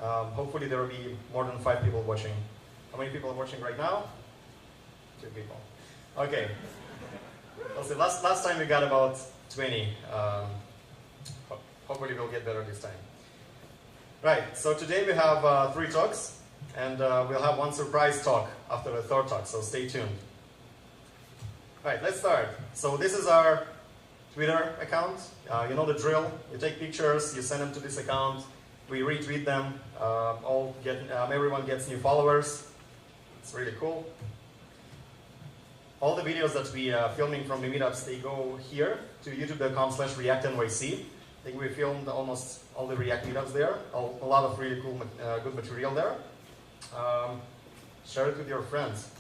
Hopefully there will be more than 5 people watching. How many people are watching right now? 2 people. Okay. Let's see. Last time we got about 20. Hopefully we'll get better this time. Right, so today we have 3 talks, and we'll have 1 surprise talk after the 3rd talk, so stay tuned. Right, let's start. So this is our Twitter account. You know the drill. You take pictures, you send them to this account, we retweet them, everyone gets new followers. It's really cool. All the videos that we are filming from the meetups, they go here to youtube.com/ReactNYC. I think we filmed almost all the React meetups there. A lot of really cool, good material there. Share it with your friends.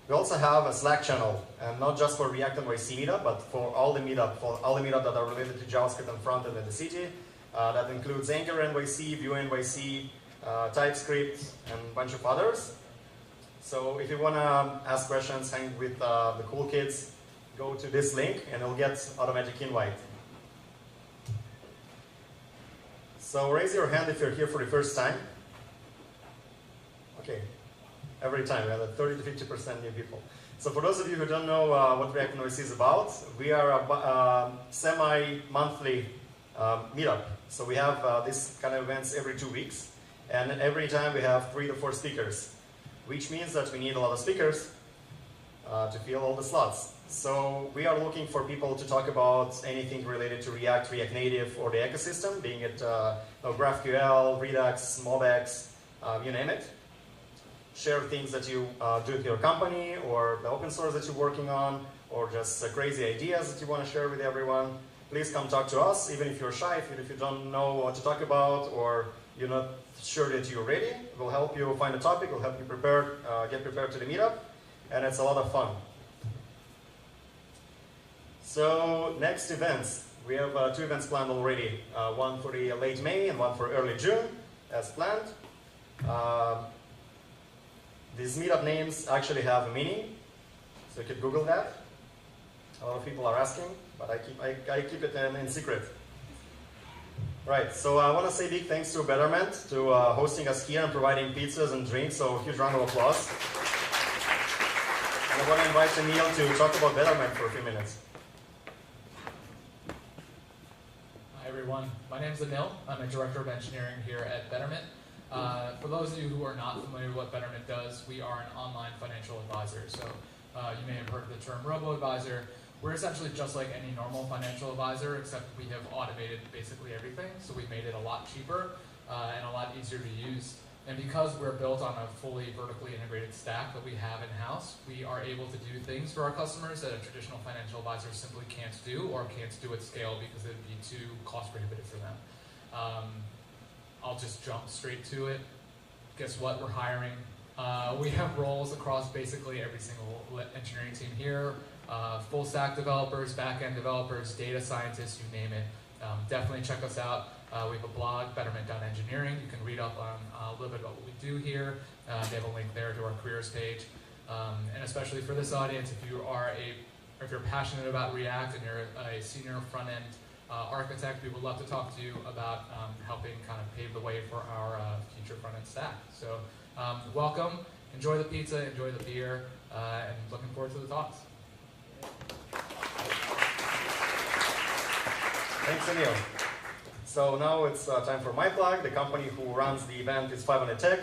We also have a Slack channel, and not just for ReactNYC meetup, but for all the meetup that are related to JavaScript and frontend in the city. That includes Anchor NYC, Vue NYC, TypeScript, and a bunch of others. So if you want to ask questions, hang with the cool kids, go to this link, and you'll get automatic invite. So raise your hand if you're here for the first time. Okay, every time we have 30 to 50% new people. So for those of you who don't know what ReactNYC is about, we are a semi-monthly meetup. So we have this kind of events every 2 weeks, and every time we have 3 to 4 speakers, which means that we need a lot of speakers to fill all the slots. So we are looking for people to talk about anything related to React, React Native, or the ecosystem, being it GraphQL, Redux, MobX, you name it. Share things that you do with your company, or the open source that you're working on, or just crazy ideas that you want to share with everyone. Please come talk to us, even if you're shy, even if you don't know what to talk about, or you're not sure that you're ready. We'll help you find a topic, we'll help you prepare, get prepared to the meetup, and it's a lot of fun. So next events, we have 2 events planned already. One for the late May and one for early June, as planned. These meetup names actually have a meaning, so you can Google that. A lot of people are asking, but I keep it in secret. Right, so I want to say big thanks to Betterment to hosting us here and providing pizzas and drinks, so huge round of applause. And I want to invite Emil to talk about Betterment for a few minutes. Hi everyone, my name is Emil. I'm a Director of Engineering here at Betterment. For those of you who are not familiar with what Betterment does, we are an online financial advisor. So you may have heard of the term robo-advisor. We're essentially just like any normal financial advisor, except we have automated basically everything. So we've made it a lot cheaper and a lot easier to use. And because we're built on a fully vertically integrated stack that we have in-house, we are able to do things for our customers that a traditional financial advisor simply can't do, or can't do at scale because it would be too cost prohibitive for them. I'll just jump straight to it. Guess what? We're hiring. We have roles across basically every single engineering team here. Full stack developers, back-end developers, data scientists, you name it. Definitely check us out. We have a blog, betterment.engineering. You can read up on a little bit about what we do here. They have a link there to our careers page. And especially for this audience, if you're passionate about React and you're a senior front-end architect, we would love to talk to you about helping kind of pave the way for our future front-end stack. So welcome, enjoy the pizza, enjoy the beer, and looking forward to the talks. Thanks, Emil. So now it's time for my plug. The company who runs the event is 5wlhTech.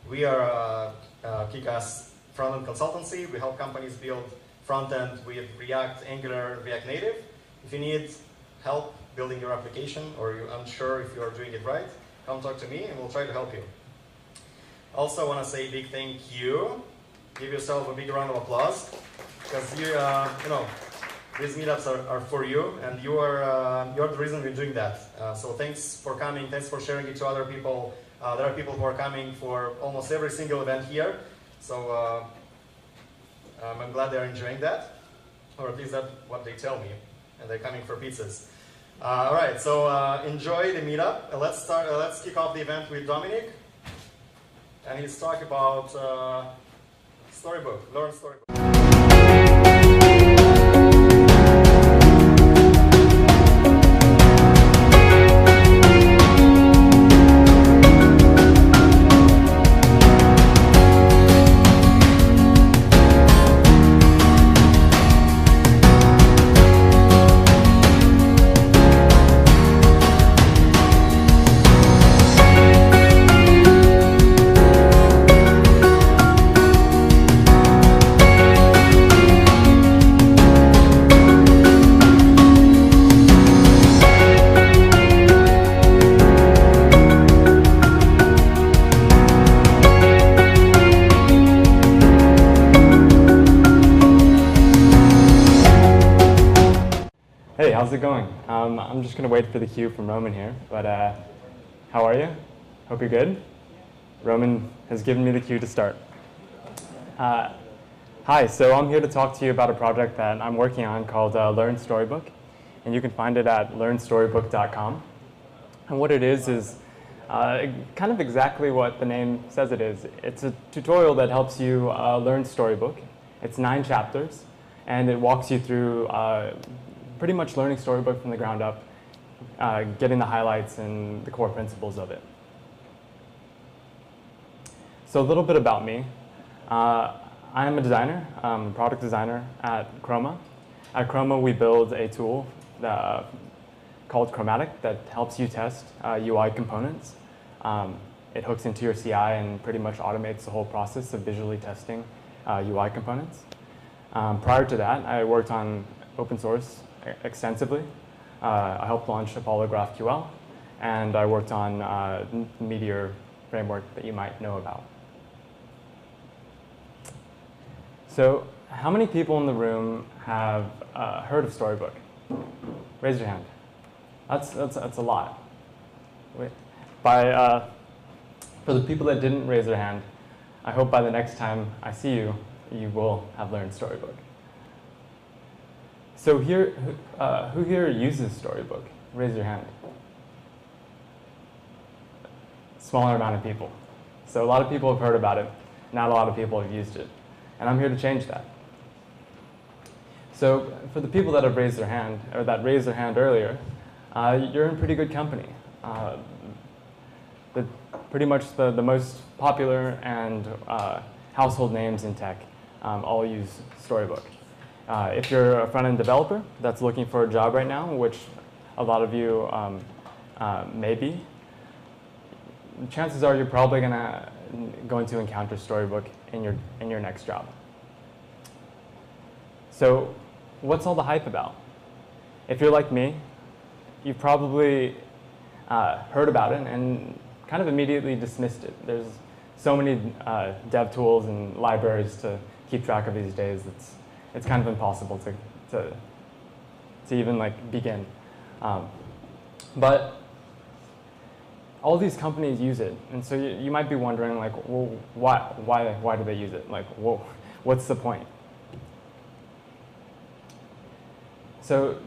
We are a kick-ass front-end consultancy. We help companies build front-end with React, Angular, React Native. If you need help building your application, or you're unsure if you're doing it right, come talk to me and we'll try to help you. Also, I want to say a big thank you. Give yourself a big round of applause, because these meetups are for you, and you're the reason we're doing that. So thanks for coming, thanks for sharing it to other people. There are people who are coming for almost every single event here, so I'm glad they're enjoying that, or at least that's what they tell me, and they're coming for pizzas. All right, so enjoy the meetup. Let's kick off the event with Dominic, and he's talk about Storybook, learn Storybook. how's it going? I'm just going to wait for the cue from Roman here, but how are you? Hope you're good. Roman has given me the cue to start. Hi, so I'm here to talk to you about a project that I'm working on called Learn Storybook, and you can find it at learnstorybook.com. And what it is kind of exactly what the name says it is. It's a tutorial that helps you learn Storybook. It's 9 chapters, and it walks you through pretty much learning Storybook from the ground up, getting the highlights and the core principles of it. So a little bit about me. I am a designer, product designer at Chroma. At Chroma, we build a tool called Chromatic that helps you test UI components. It hooks into your CI and pretty much automates the whole process of visually testing UI components. Prior to that, I worked on open source extensively. I helped launch Apollo GraphQL, and I worked on the Meteor framework that you might know about. So how many people in the room have heard of Storybook? Raise your hand. That's a lot. Wait. For the people that didn't raise their hand, I hope by the next time I see you, you will have learned Storybook. So here, who here uses Storybook? Raise your hand. Smaller amount of people. So a lot of people have heard about it. Not a lot of people have used it. And I'm here to change that. So for the people that have raised their hand, or that raised their hand earlier, you're in pretty good company. Pretty much the most popular and household names in tech all use Storybook. If you're a front-end developer that's looking for a job right now, which a lot of you may be, chances are you're probably going to encounter Storybook in your next job. So what's all the hype about? If you're like me, you've probably heard about it and kind of immediately dismissed it. There's so many dev tools and libraries to keep track of these days. It's kind of impossible to even like begin. But all these companies use it, and so you might be wondering, like, well, why do they use it? Like, whoa, what's the point? So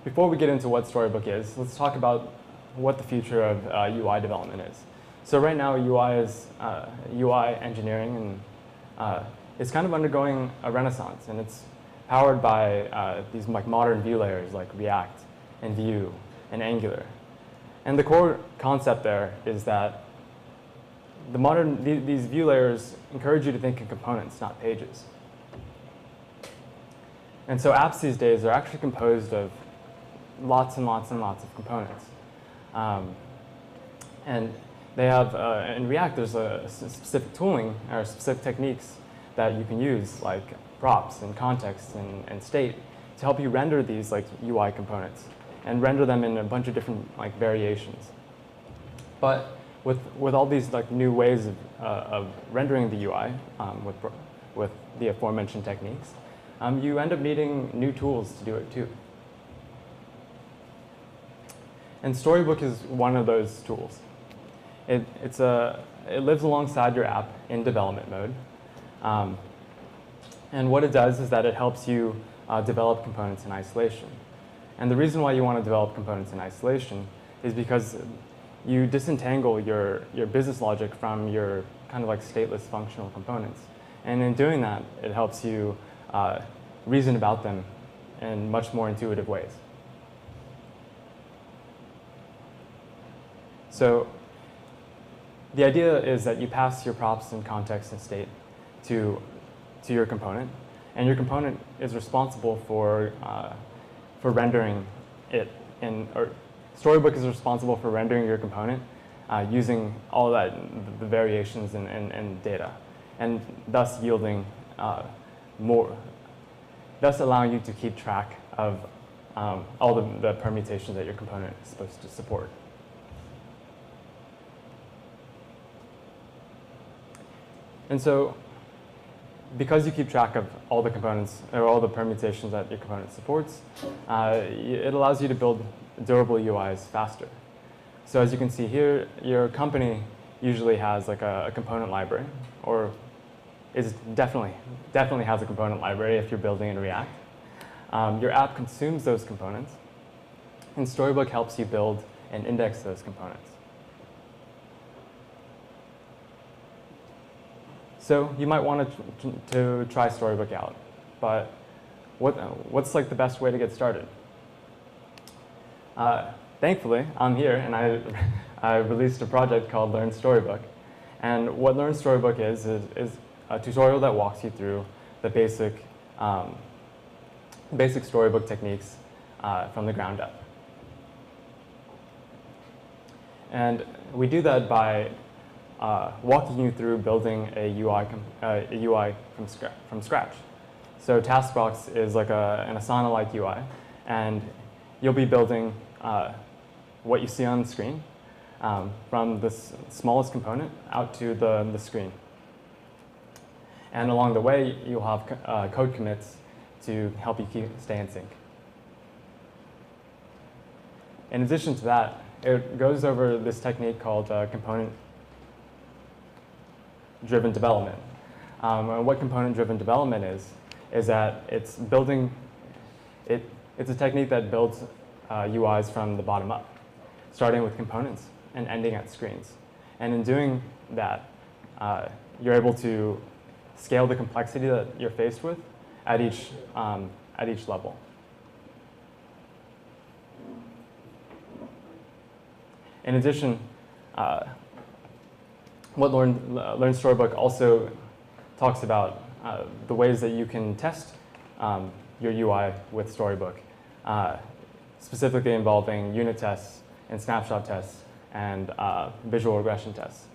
before we get into what Storybook is, let's talk about what the future of UI development is. So right now, UI engineering and it's kind of undergoing a renaissance, and it's powered by these like modern view layers like React and Vue and Angular. And the core concept there is that these view layers encourage you to think in components, not pages. And so apps these days are actually composed of lots and lots and lots of components. And they have, in React, there's a specific tooling or specific techniques that you can use, like props and context and state, to help you render these like UI components and render them in a bunch of different like variations. But with all these like new ways of rendering the UI with the aforementioned techniques, you end up needing new tools to do it too. And Storybook is one of those tools. It lives alongside your app in development mode. And what it does is that it helps you develop components in isolation. And the reason why you want to develop components in isolation is because you disentangle your business logic from your kind of like stateless functional components. And in doing that, it helps you reason about them in much more intuitive ways. So the idea is that you pass your props and context and state to your component, and your component is responsible for rendering it, or Storybook is responsible for rendering your component using all that, the variations and data, and thus yielding thus allowing you to keep track of all the permutations that your component is supposed to support. And so because you keep track of all the components or all the permutations that your component supports, it allows you to build durable UIs faster. So as you can see here, your company usually has like a component library, or is definitely has a component library if you're building in React. Your app consumes those components, and Storybook helps you build and index those components. So you might want to try Storybook out, but what's like the best way to get started? Thankfully, I'm here, and I released a project called Learn Storybook. And what Learn Storybook is a tutorial that walks you through the basic Storybook techniques from the ground up. And we do that by walking you through building a UI from scratch. So Taskbox is like an Asana-like UI, and you'll be building what you see on the screen from the smallest component out to the screen. And along the way, you'll have code commits to help you stay in sync. In addition to that, it goes over this technique called component-driven development. What component-driven development is that it's a technique that builds UIs from the bottom up, starting with components and ending at screens. And in doing that, you're able to scale the complexity that you're faced with at each level. In addition, what Learn Storybook also talks about the ways that you can test your UI with Storybook, specifically involving unit tests and snapshot tests and visual regression tests.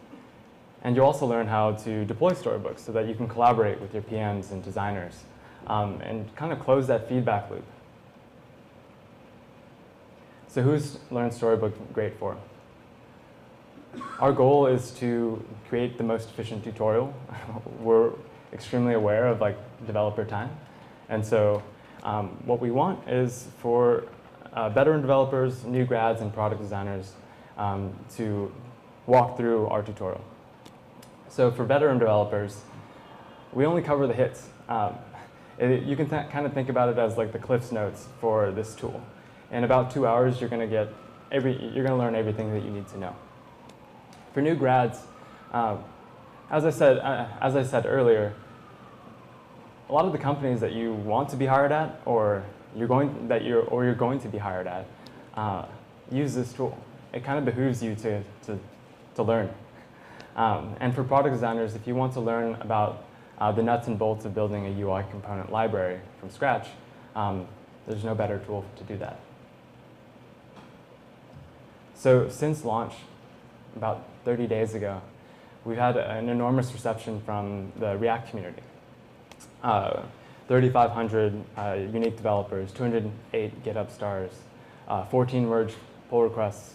And you'll also learn how to deploy Storybook so that you can collaborate with your PMs and designers and kind of close that feedback loop. So who's Learn Storybook great for? Our goal is to create the most efficient tutorial. We're extremely aware of like developer time. And so what we want is for veteran developers, new grads, and product designers to walk through our tutorial. So for veteran developers, we only cover the hits. You can kind of think about it as like the Cliff's Notes for this tool. In about 2 hours, you're going to learn everything that you need to know. For new grads, as I said earlier, a lot of the companies that you want to be hired at, or you're going to be hired at, use this tool. It kind of behooves you to learn. And for product designers, if you want to learn about the nuts and bolts of building a UI component library from scratch, there's no better tool to do that. So since launch, about 30 days ago, we've had an enormous reception from the React community. 3,500 unique developers, 208 GitHub stars, 14 merge pull requests,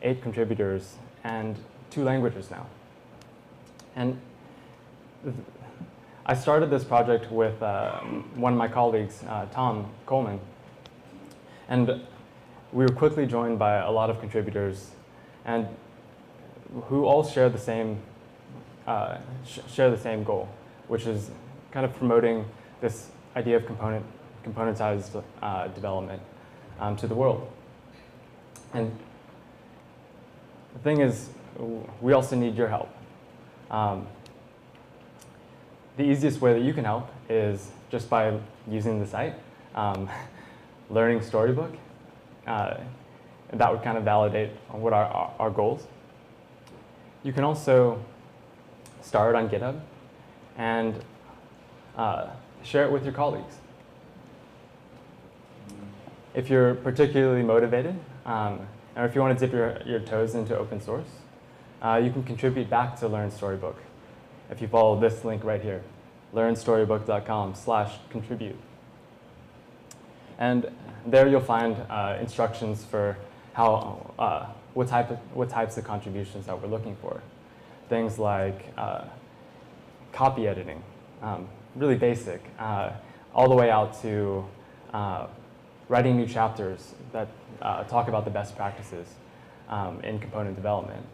8 contributors, and 2 languages now. And I started this project with one of my colleagues, Tom Coleman, and we were quickly joined by a lot of contributors, and who all share the same goal, which is kind of promoting this idea of componentized development to the world. And the thing is, we also need your help. The easiest way that you can help is just by using the site, learning Storybook. And that would kind of validate what are our goals. You can also start on GitHub and share it with your colleagues. If you're particularly motivated, or if you want to dip your toes into open source, you can contribute back to Learn Storybook. If you follow this link right here, learnstorybook.com/contribute. And there you'll find instructions for how, what types of contributions that we're looking for. Things like copy editing, really basic, all the way out to writing new chapters that talk about the best practices in component development.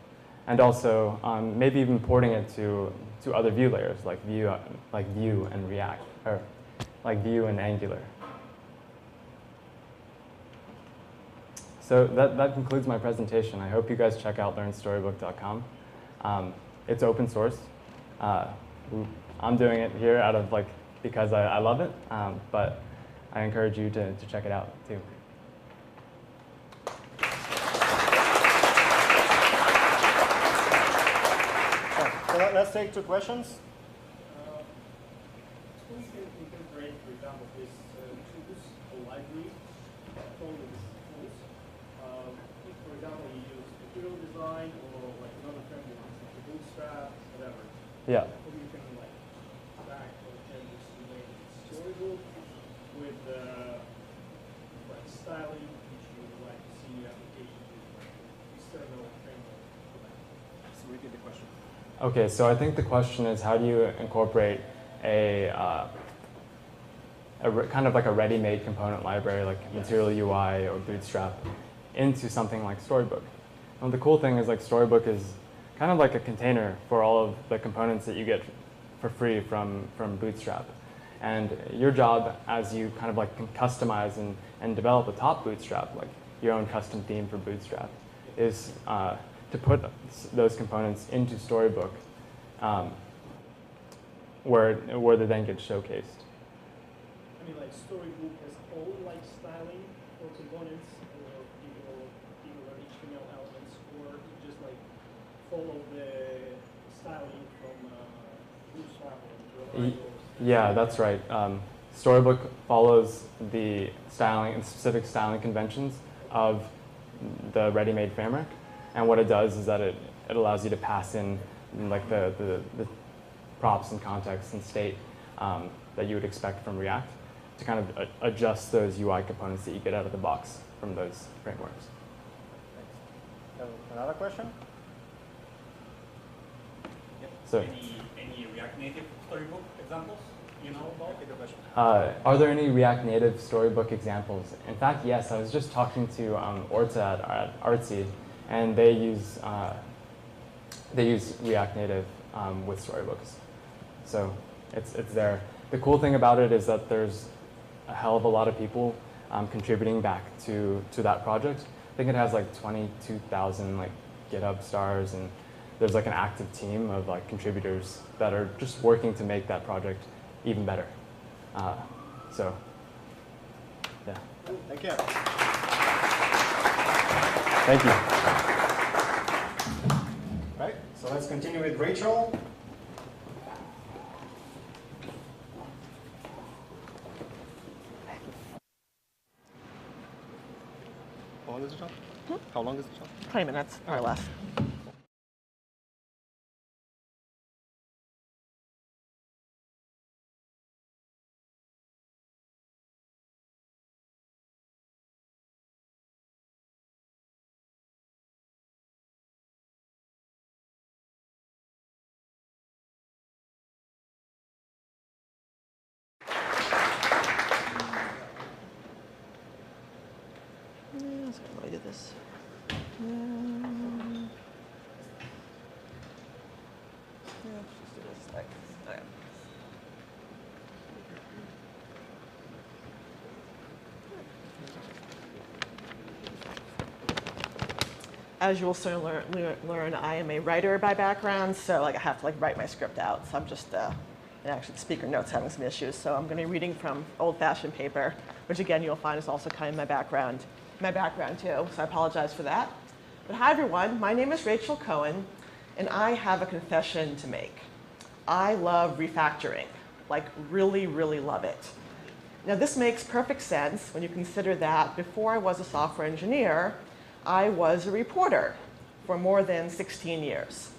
And also maybe even porting it to other view layers like Vue and React, or like Vue and Angular. So that concludes my presentation. I hope you guys check out learnstorybook.com. It's open source. I'm doing it here out of because I love it, but I encourage you to check it out too. So let's take 2 questions. Tools can incorporate, for example, this tools or library from these tools. If, for example, you use material design or another framework, like Bootstrap, whatever. Yeah. Or you can back or change this storybook with styling, which you would like to see your application with external framework. So repeat the question. Okay, so I think the question is, how do you incorporate a kind of like a ready-made component library like Material UI or Bootstrap into something like Storybook? And the cool thing is Storybook is kind of like a container for all of the components that you get for free from Bootstrap. And your job, as you kind of can customize and develop a top Bootstrap, like your own custom theme for Bootstrap, is to put those components into Storybook, where they then get showcased. I mean, Storybook has all styling or components or particular HTML elements, or just follow the styling from Bootstrap or Yeah, that's right. Storybook follows the styling and specific styling conventions of the ready-made framework. And what it does is that it allows you to pass in the props and context and state that you would expect from React to kind of adjust those UI components that you get out of the box from those frameworks. Thanks. Another question? Yep. So, any React Native Storybook examples you know about? Are there any React Native Storybook examples? In fact, yes. I was just talking to YERtJ at Artsy, and they use React Native with Storybooks. So it's there. The cool thing about it is that there's a hell of a lot of people contributing back to that project. I think it has 22,000 GitHub stars, and there's an active team of contributors that are just working to make that project even better. So yeah. Thank you. Thank you. Right. So let's continue with Rachel. How long is the job? How long is the job? 20 minutes or less. So how do I do this? Yeah, just do this. Okay. As you will soon learn, I am a writer by background, so I have to write my script out. So I'm just, and actually the speaker note's having some issues. So I'm going to be reading from old-fashioned paper, which again you'll find is also kind of my background too. So I apologize for that. But hi everyone, my name is Rachel Cohen, and I have a confession to make. I love refactoring, really, really love it. Now this makes perfect sense when you consider that before I was a software engineer, I was a reporter for more than 16 years.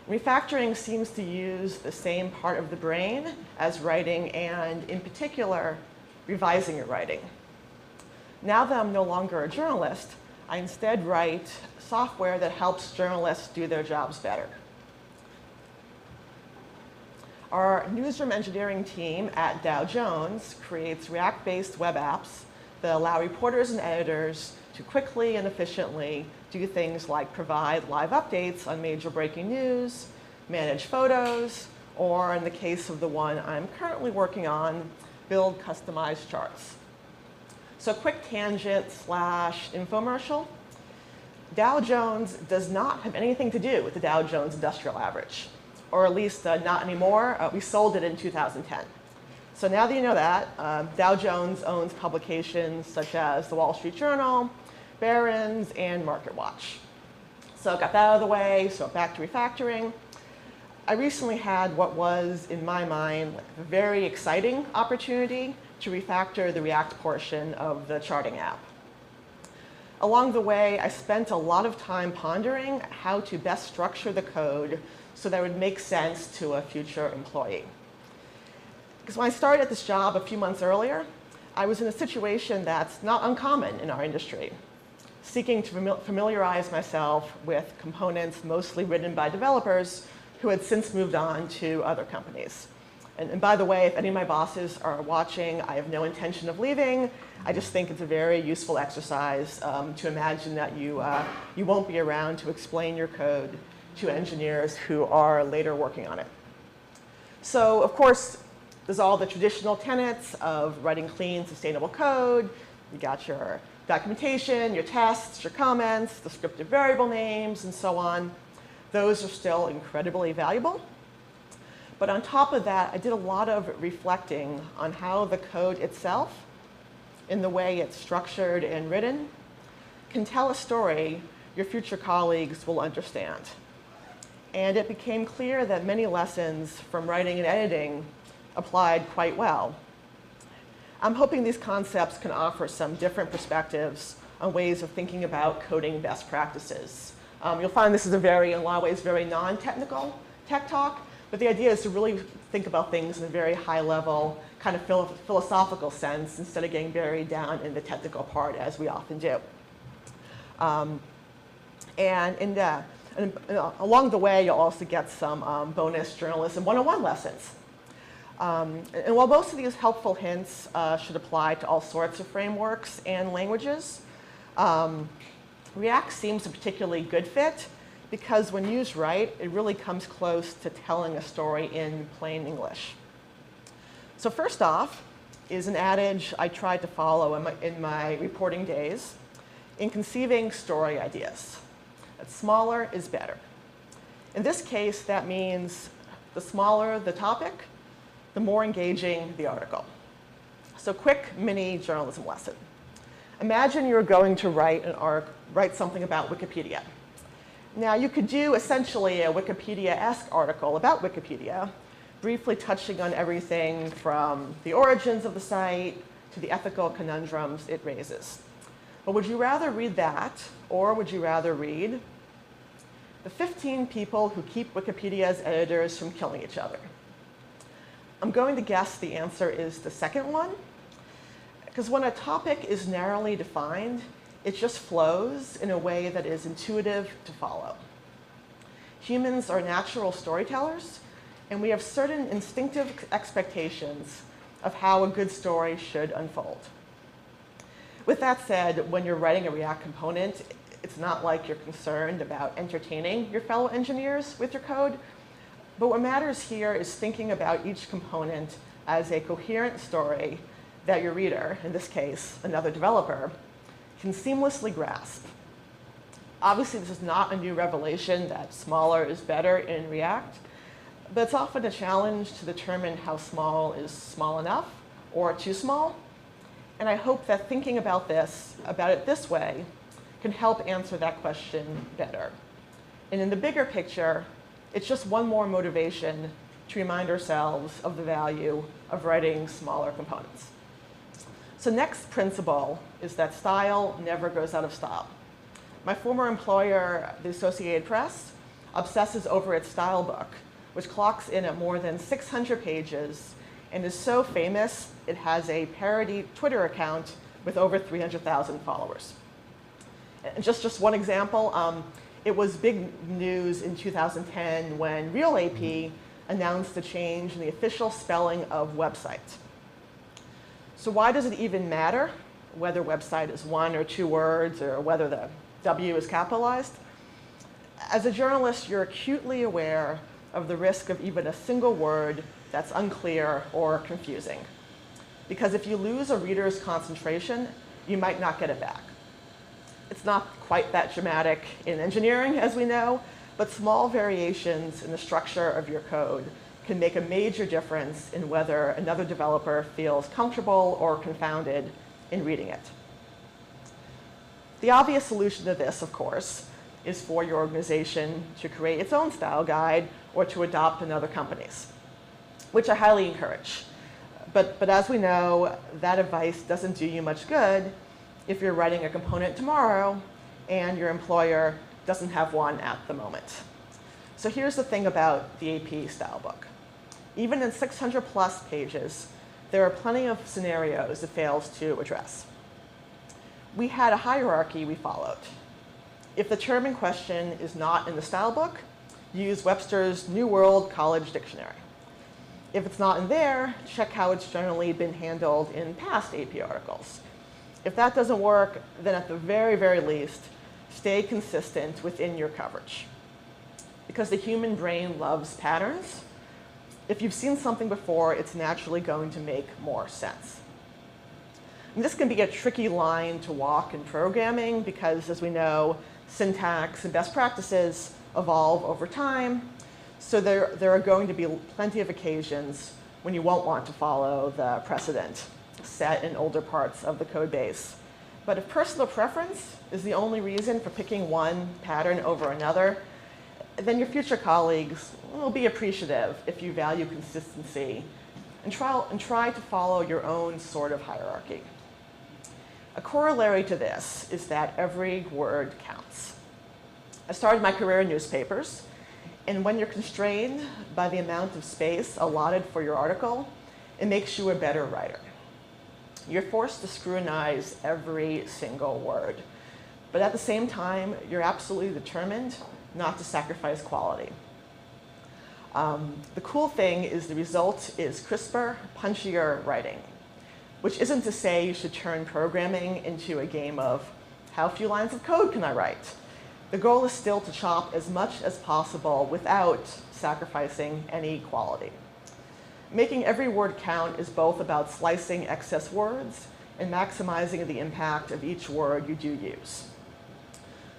Refactoring seems to use the same part of the brain as writing, and in particular, revising your writing. Now that I'm no longer a journalist, I instead write software that helps journalists do their jobs better. Our newsroom engineering team at Dow Jones creates React-based web apps that allow reporters and editors to quickly and efficiently do things like provide live updates on major breaking news, manage photos, or in the case of the one I'm currently working on, build customized charts. So quick tangent / infomercial. Dow Jones does not have anything to do with the Dow Jones Industrial Average, or at least not anymore. We sold it in 2010. So now that you know that, Dow Jones owns publications such as the Wall Street Journal, Barron's, and MarketWatch. So got that out of the way, so back to refactoring. I recently had what was, in my mind, a very exciting opportunity to refactor the React portion of the charting app. Along the way, I spent a lot of time pondering how to best structure the code so that it would make sense to a future employee. Because when I started at this job a few months earlier, I was in a situation that's not uncommon in our industry, seeking to familiarize myself with components mostly written by developers who had since moved on to other companies. And by the way, if any of my bosses are watching, I have no intention of leaving. I just think it's a very useful exercise to imagine that you won't be around to explain your code to engineers who are later working on it. So of course, there's all the traditional tenets of writing clean, sustainable code. You got your documentation, your tests, your comments, descriptive variable names, and so on. Those are still incredibly valuable. But on top of that, I did a lot of reflecting on how the code itself, in the way it's structured and written, can tell a story your future colleagues will understand. And it became clear that many lessons from writing and editing applied quite well. I'm hoping these concepts can offer some different perspectives on ways of thinking about coding best practices. You'll find this is in a lot of ways, very non-technical tech talk. But the idea is to really think about things in a very high level, kind of philosophical sense, instead of getting buried down in the technical part, as we often do. And along the way, you'll also get some bonus journalism 101 lessons. And while most of these helpful hints should apply to all sorts of frameworks and languages, React seems a particularly good fit, because when used right, it really comes close to telling a story in plain English. So first off is an adage I tried to follow in my reporting days in conceiving story ideas. That smaller is better. In this case, that means the smaller the topic, the more engaging the article. So quick mini journalism lesson. Imagine you're going to write something about Wikipedia. Now, you could do essentially a Wikipedia-esque article about Wikipedia, briefly touching on everything from the origins of the site to the ethical conundrums it raises. But would you rather read that, or would you rather read the 15 people who keep Wikipedia's editors from killing each other? I'm going to guess the answer is the second one, because when a topic is narrowly defined, it just flows in a way that is intuitive to follow. Humans are natural storytellers, and we have certain instinctive expectations of how a good story should unfold. With that said, when you're writing a React component, it's not like you're concerned about entertaining your fellow engineers with your code. But what matters here is thinking about each component as a coherent story that your reader, in this case, another developer, can seamlessly grasp. Obviously, this is not a new revelation that smaller is better in React, but it's often a challenge to determine how small is small enough or too small. And I hope that thinking about it this way, can help answer that question better. And in the bigger picture, it's just one more motivation to remind ourselves of the value of writing smaller components. So next principle is that style never goes out of style. My former employer, the Associated Press, obsesses over its style book, which clocks in at more than 600 pages and is so famous it has a parody Twitter account with over 300,000 followers. And just one example, it was big news in 2010 when RealAP announced a change in the official spelling of website. So why does it even matter whether website is 1 or 2 words or whether the W is capitalized? As a journalist, you're acutely aware of the risk of even a single word that's unclear or confusing. Because if you lose a reader's concentration, you might not get it back. It's not quite that dramatic in engineering, as we know, but small variations in the structure of your code can make a major difference in whether another developer feels comfortable or confounded in reading it. The obvious solution to this, of course, is for your organization to create its own style guide or to adopt another company's, which I highly encourage. But as we know, that advice doesn't do you much good if you're writing a component tomorrow and your employer doesn't have one at the moment. So here's the thing about the AP style book. Even in 600 plus pages, there are plenty of scenarios it fails to address. We had a hierarchy we followed. If the term in question is not in the style book, use Webster's New World College Dictionary. If it's not in there, check how it's generally been handled in past AP articles. If that doesn't work, then at the very, very least, stay consistent within your coverage. Because the human brain loves patterns, if you've seen something before, it's naturally going to make more sense. And this can be a tricky line to walk in programming because, as we know, syntax and best practices evolve over time. So there are going to be plenty of occasions when you won't want to follow the precedent set in older parts of the code base. But if personal preference is the only reason for picking one pattern over another, then your future colleagues will be appreciative if you value consistency and try to follow your own sort of hierarchy. A corollary to this is that every word counts. I started my career in newspapers, and when you're constrained by the amount of space allotted for your article, it makes you a better writer. You're forced to scrutinize every single word, but at the same time, you're absolutely determined not to sacrifice quality. The cool thing is the result is crisper, punchier writing, which isn't to say you should turn programming into a game of how few lines of code can I write? The goal is still to chop as much as possible without sacrificing any quality. Making every word count is both about slicing excess words and maximizing the impact of each word you do use.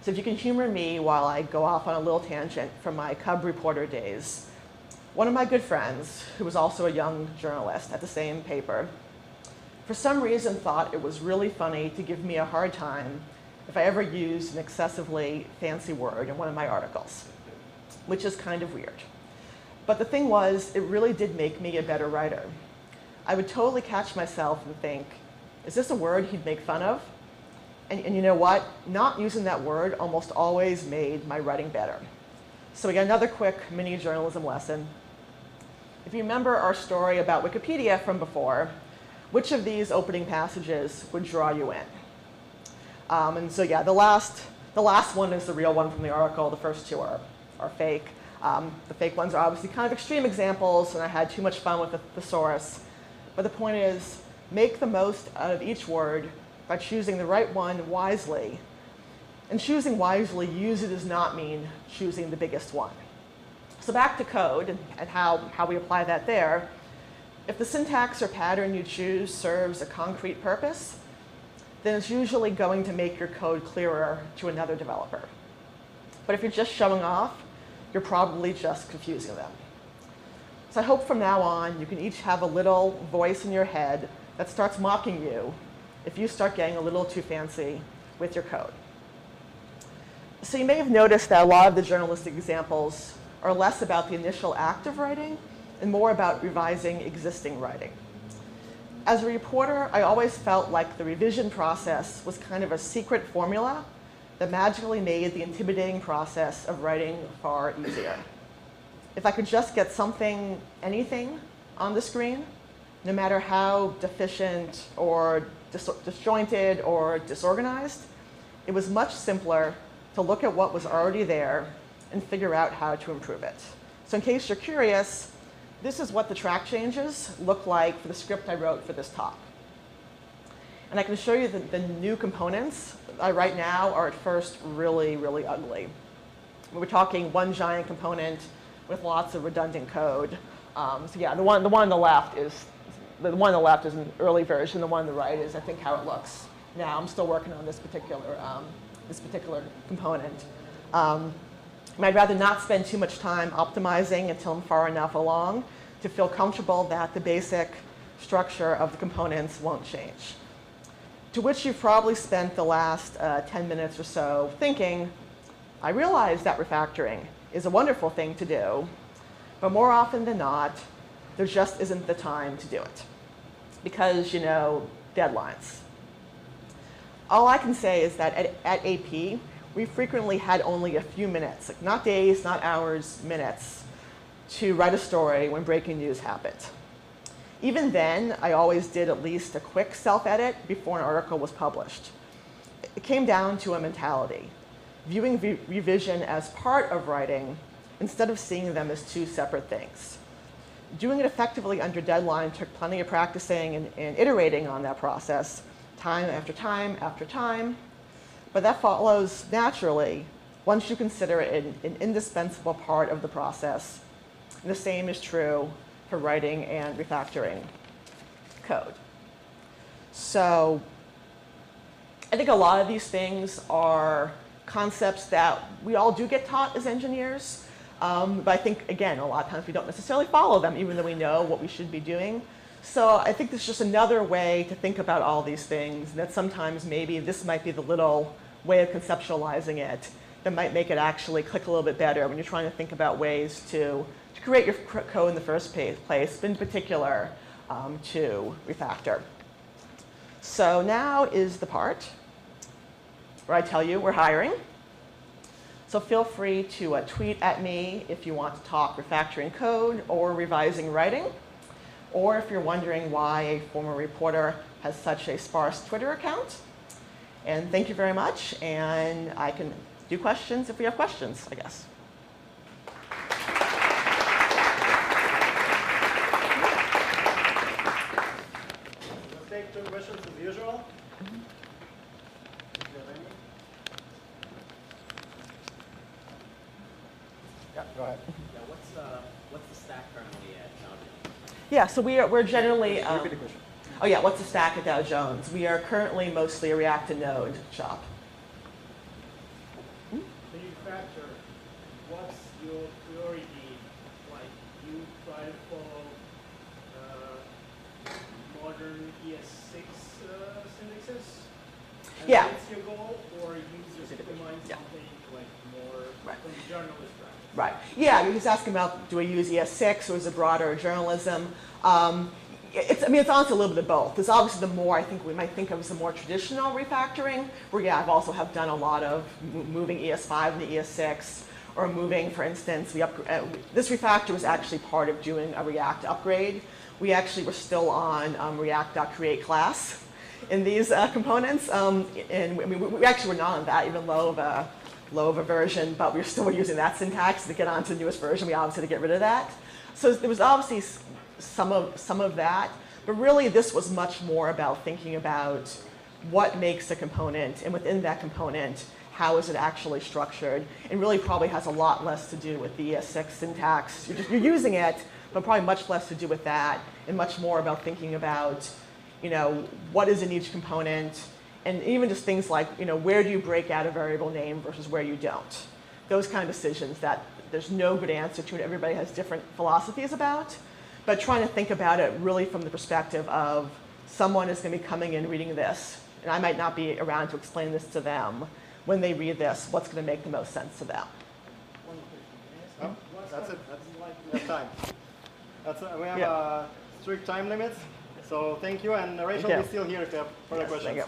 So if you can humor me while I go off on a little tangent from my Cub reporter days, one of my good friends, who was also a young journalist at the same paper, for some reason thought it was really funny to give me a hard time if I ever used an excessively fancy word in one of my articles, which is kind of weird. But the thing was, it really did make me a better writer. I would totally catch myself and think, is this a word he'd make fun of? And you know what? Not using that word almost always made my writing better. So we got another quick mini journalism lesson. If you remember our story about Wikipedia from before, which of these opening passages would draw you in? And so yeah, the last one is the real one from the article. The first two are fake. The fake ones are obviously kind of extreme examples, and I had too much fun with the thesaurus. But the point is, make the most out of each word by choosing the right one wisely. And choosing wisely usually does not mean choosing the biggest one. So back to code and how we apply that there. If the syntax or pattern you choose serves a concrete purpose, then it's usually going to make your code clearer to another developer. But if you're just showing off, you're probably just confusing them. So I hope from now on, you can each have a little voice in your head that starts mocking you if you start getting a little too fancy with your code. So you may have noticed that a lot of the journalistic examples are less about the initial act of writing and more about revising existing writing. As a reporter, I always felt like the revision process was kind of a secret formula that magically made the intimidating process of writing far easier. If I could just get something, anything, on the screen, no matter how deficient or disjointed or disorganized, it was much simpler to look at what was already there and figure out how to improve it. So in case you're curious, this is what the track changes look like for the script I wrote for this talk. And I can show you that the new components I write now are at first really, really ugly. We're talking one giant component with lots of redundant code. So yeah, the one on the left is an early version. The one on the right is, I think, how it looks now. I'm still working on this particular component. I'd rather not spend too much time optimizing until I'm far enough along to feel comfortable that the basic structure of the components won't change. To which you've probably spent the last 10 minutes or so thinking, I realize that refactoring is a wonderful thing to do, but more often than not, there just isn't the time to do it because, you know, deadlines. All I can say is that at AP, we frequently had only a few minutes, like not days, not hours, minutes, to write a story when breaking news happened. Even then, I always did at least a quick self-edit before an article was published. It came down to a mentality, viewing revision as part of writing instead of seeing them as two separate things. Doing it effectively under deadline took plenty of practicing and iterating on that process, time after time after time. But that follows naturally once you consider it an indispensable part of the process. And the same is true for writing and refactoring code. So I think a lot of these things are concepts that we all do get taught as engineers. But I think, again, a lot of times we don't necessarily follow them, even though we know what we should be doing. So I think this is just another way to think about all these things, that sometimes maybe this might be the little way of conceptualizing it that might make it actually click a little bit better when you're trying to think about ways to create your code in the first place, but in particular to refactor. So now is the part where I tell you we're hiring. So feel free to tweet at me if you want to talk refactoring code or revising writing, or if you're wondering why a former reporter has such a sparse Twitter account. And thank you very much, and I can do questions if we have questions, I guess. Let's take 2 questions as usual. Yeah, go ahead. Yeah, what's the stack currently at Dow Jones? Yeah, so we're generally, Repeat the question. oh yeah, what's the stack at Dow Jones? We are currently mostly a React and Node shop. When you factor, what's your priority? Like, you try to follow modern ES6 syntaxes? And Yeah. that's your goal, or you just remind something like more from the journalist practice? Right. Yeah, you're just asking about, do I use ES6 or is it broader journalism? It's honestly a little bit of both. There's obviously the more I think we might think of as the more traditional refactoring, where yeah, I've also have done a lot of moving ES5 into ES6, or moving, for instance, this refactor was actually part of doing a React upgrade. We actually were still on React.create class in these components, and we actually were not on that, even low of a version, but we still were using that syntax to get onto the newest version. We obviously had to get rid of that. So there was obviously some of that, but really this was much more about thinking about what makes a component, and within that component, how is it actually structured, and really probably has a lot less to do with the ES6 syntax. You're using it, but probably much less to do with that, and much more about thinking about, you know, what is in each component, and even just things like, you know, where do you break out a variable name versus where you don't. Those kind of decisions that there's no good answer to, and everybody has different philosophies about. But trying to think about it really from the perspective of someone is going to be coming in reading this, and I might not be around to explain this to them. When they read this, what's going to make the most sense to them? One question. No, that's it. We have time. We have strict time limits. So thank you, and Rachel Thank you. is still here if you have further questions.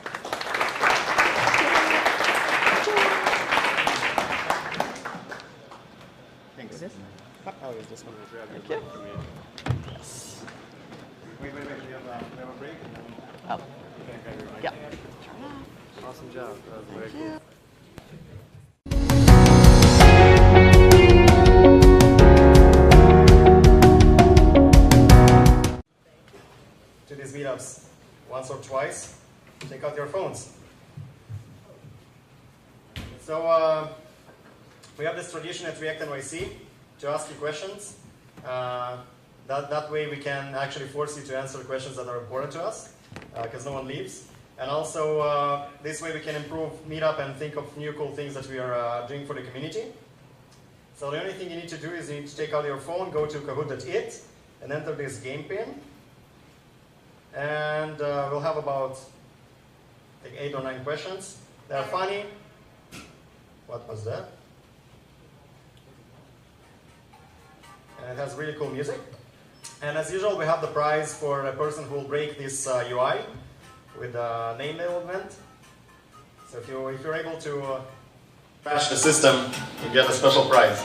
Thank you. Thanks. Oh, you just want to grab Thank your you. from me. Yes. Wait, we have a break. And then Oh, you can grab your mic. yeah. Awesome job. That was very Thank cool. you. guys, take out your phones. So we have this tradition at ReactNYC to ask you questions. That way we can actually force you to answer questions that are important to us, because no one leaves. And also, this way we can improve Meetup and think of new cool things that we are doing for the community. So the only thing you need to do is you need to take out your phone, go to kahoot.it, and enter this game pin. And we'll have about like 8 or 9 questions. They're funny. What was that? And it has really cool music. And as usual, we have the prize for a person who will break this UI with a name element. So if you're able to crash the system, you get a special prize.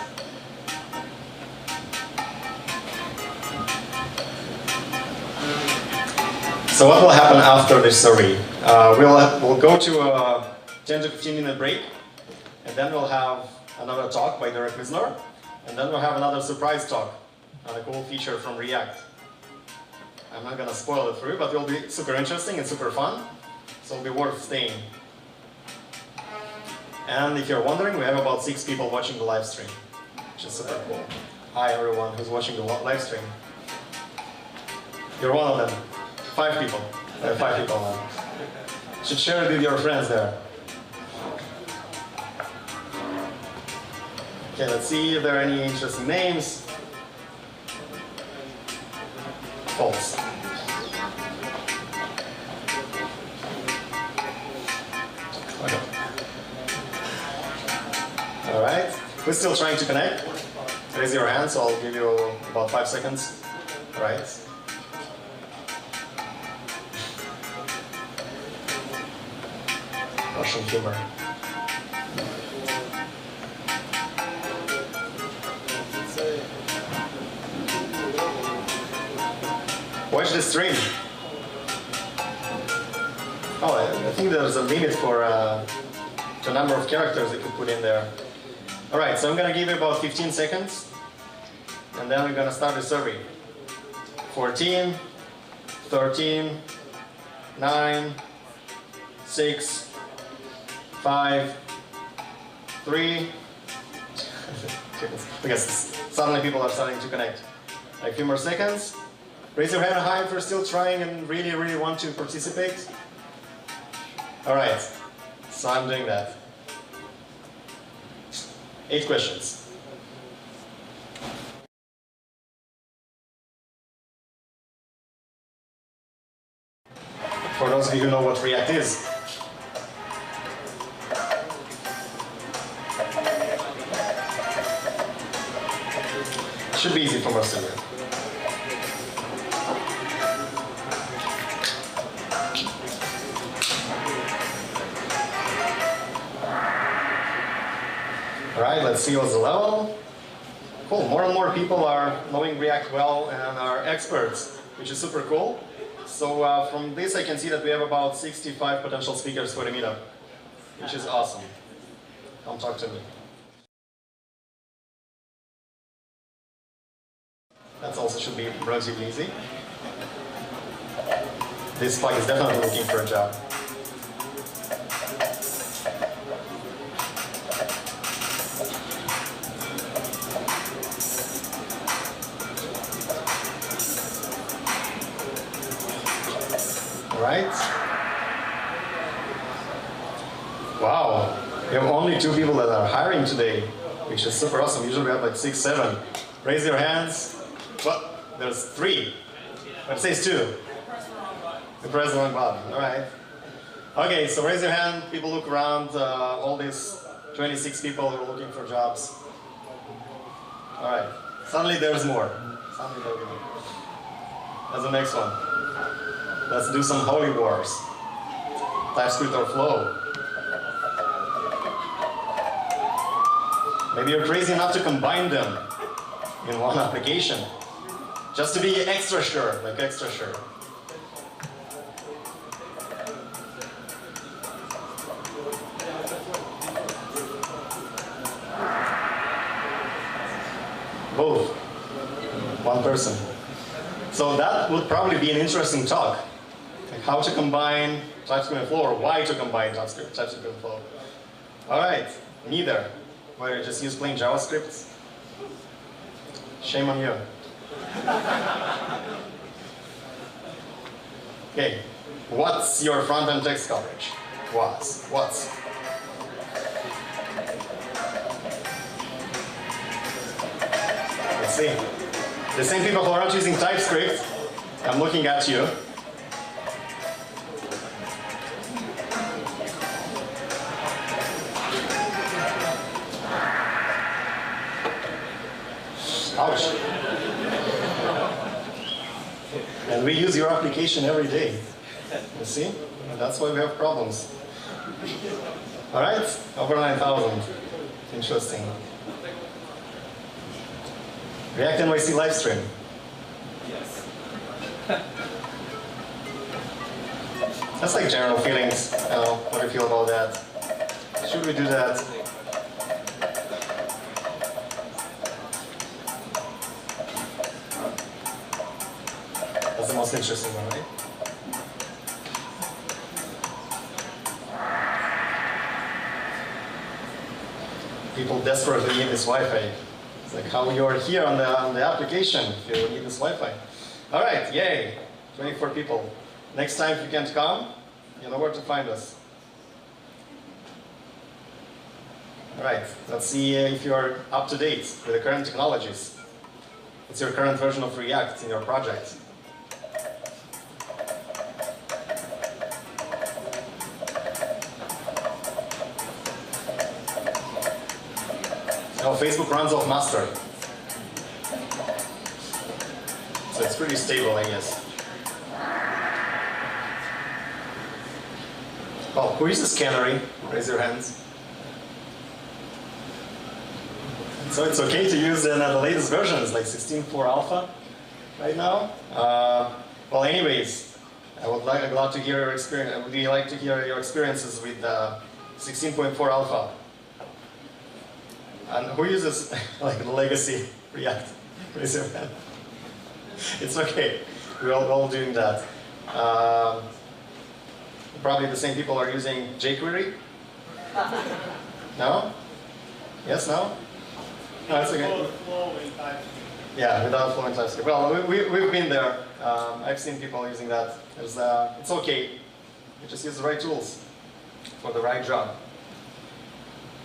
So what will happen after this survey? We'll go to a 10 to 15 minute break, and then we'll have another talk by Derek Misner, and then we'll have another surprise talk on a cool feature from React. I'm not going to spoil it for you, but it will be super interesting and super fun, so it'll be worth staying. And if you're wondering, we have about 6 people watching the live stream, which is super cool. Hi everyone who's watching the live stream. You're one of them. 5 people. 5 people now. Should share it with your friends there. Okay, let's see if there are any interesting names. False. Okay. All right. Who's still trying to connect? Raise your hand, so I'll give you about 5 seconds. All right. Russian humor. Watch the stream. Oh, I think there's a limit for the number of characters you could put in there. All right, so I'm going to give you about 15 seconds, and then we're going to start the survey. 14, 13, 9, 6, 5, 3. Because suddenly people are starting to connect. A few more seconds. Raise your hand high if you're still trying and really, really want to participate. All right, so I'm doing that. 8 questions. For those of you who know what React is. It should be easy for most of you. All right, let's see what's the level. Cool, more and more people are knowing React well and are experts, which is super cool. So from this I can see that we have about 65 potential speakers for the meetup, which is awesome. Come talk to me. That also should be relatively easy. This plug is definitely looking for a job. Right? Wow, we have only 2 people that are hiring today, which is super awesome. Usually we have like 6, 7. Raise your hands. What? There's 3. It says 2. You press the wrong button. All right. Okay, so raise your hand. People look around. All these 26 people who are looking for jobs. All right. Suddenly there's more. Suddenly there's more. That's the next one. Let's do some holy wars. TypeScript or Flow. Maybe you're crazy enough to combine them in one application. Just to be extra sure, like extra sure. Both. One person. So that would probably be an interesting talk. Like how to combine TypeScript and Flow, or why to combine TypeScript and Flow. All right, neither. Why don't you just use plain JavaScript? Shame on you. Okay, what's your front-end text coverage? What's? Let's see. The same people who are not using TypeScript, I'm looking at you. Ouch. And we use your application every day. You see? And that's why we have problems. All right? Over 9,000. Interesting. ReactNYC live stream. Yes. That's like general feelings. I don't know what do you feel about that. Should we do that? That's the most interesting one, right? People desperately need this Wi-Fi. It's like how you're here on the application if you need this Wi-Fi. All right, yay, 24 people. Next time if you can't come, you know where to find us. All right, let's see if you're up to date with the current technologies. What's your current version of React in your project? Oh, Facebook runs off master. So it's pretty stable, I guess. Well, who uses Canary? Raise your hands. So it's okay to use the latest versions, like 16.4 alpha right now. Well, anyways, I would glad to hear your experience. I would really like to hear your experiences with 16.4 alpha. And who uses like the legacy React? Raise your hand. It's okay. We're all doing that. Probably the same people are using jQuery. No? Yes? No? No, it's okay. Yeah, without Flow and TypeScript. Well, we've been there. I've seen people using that. It's okay. You just use the right tools for the right job.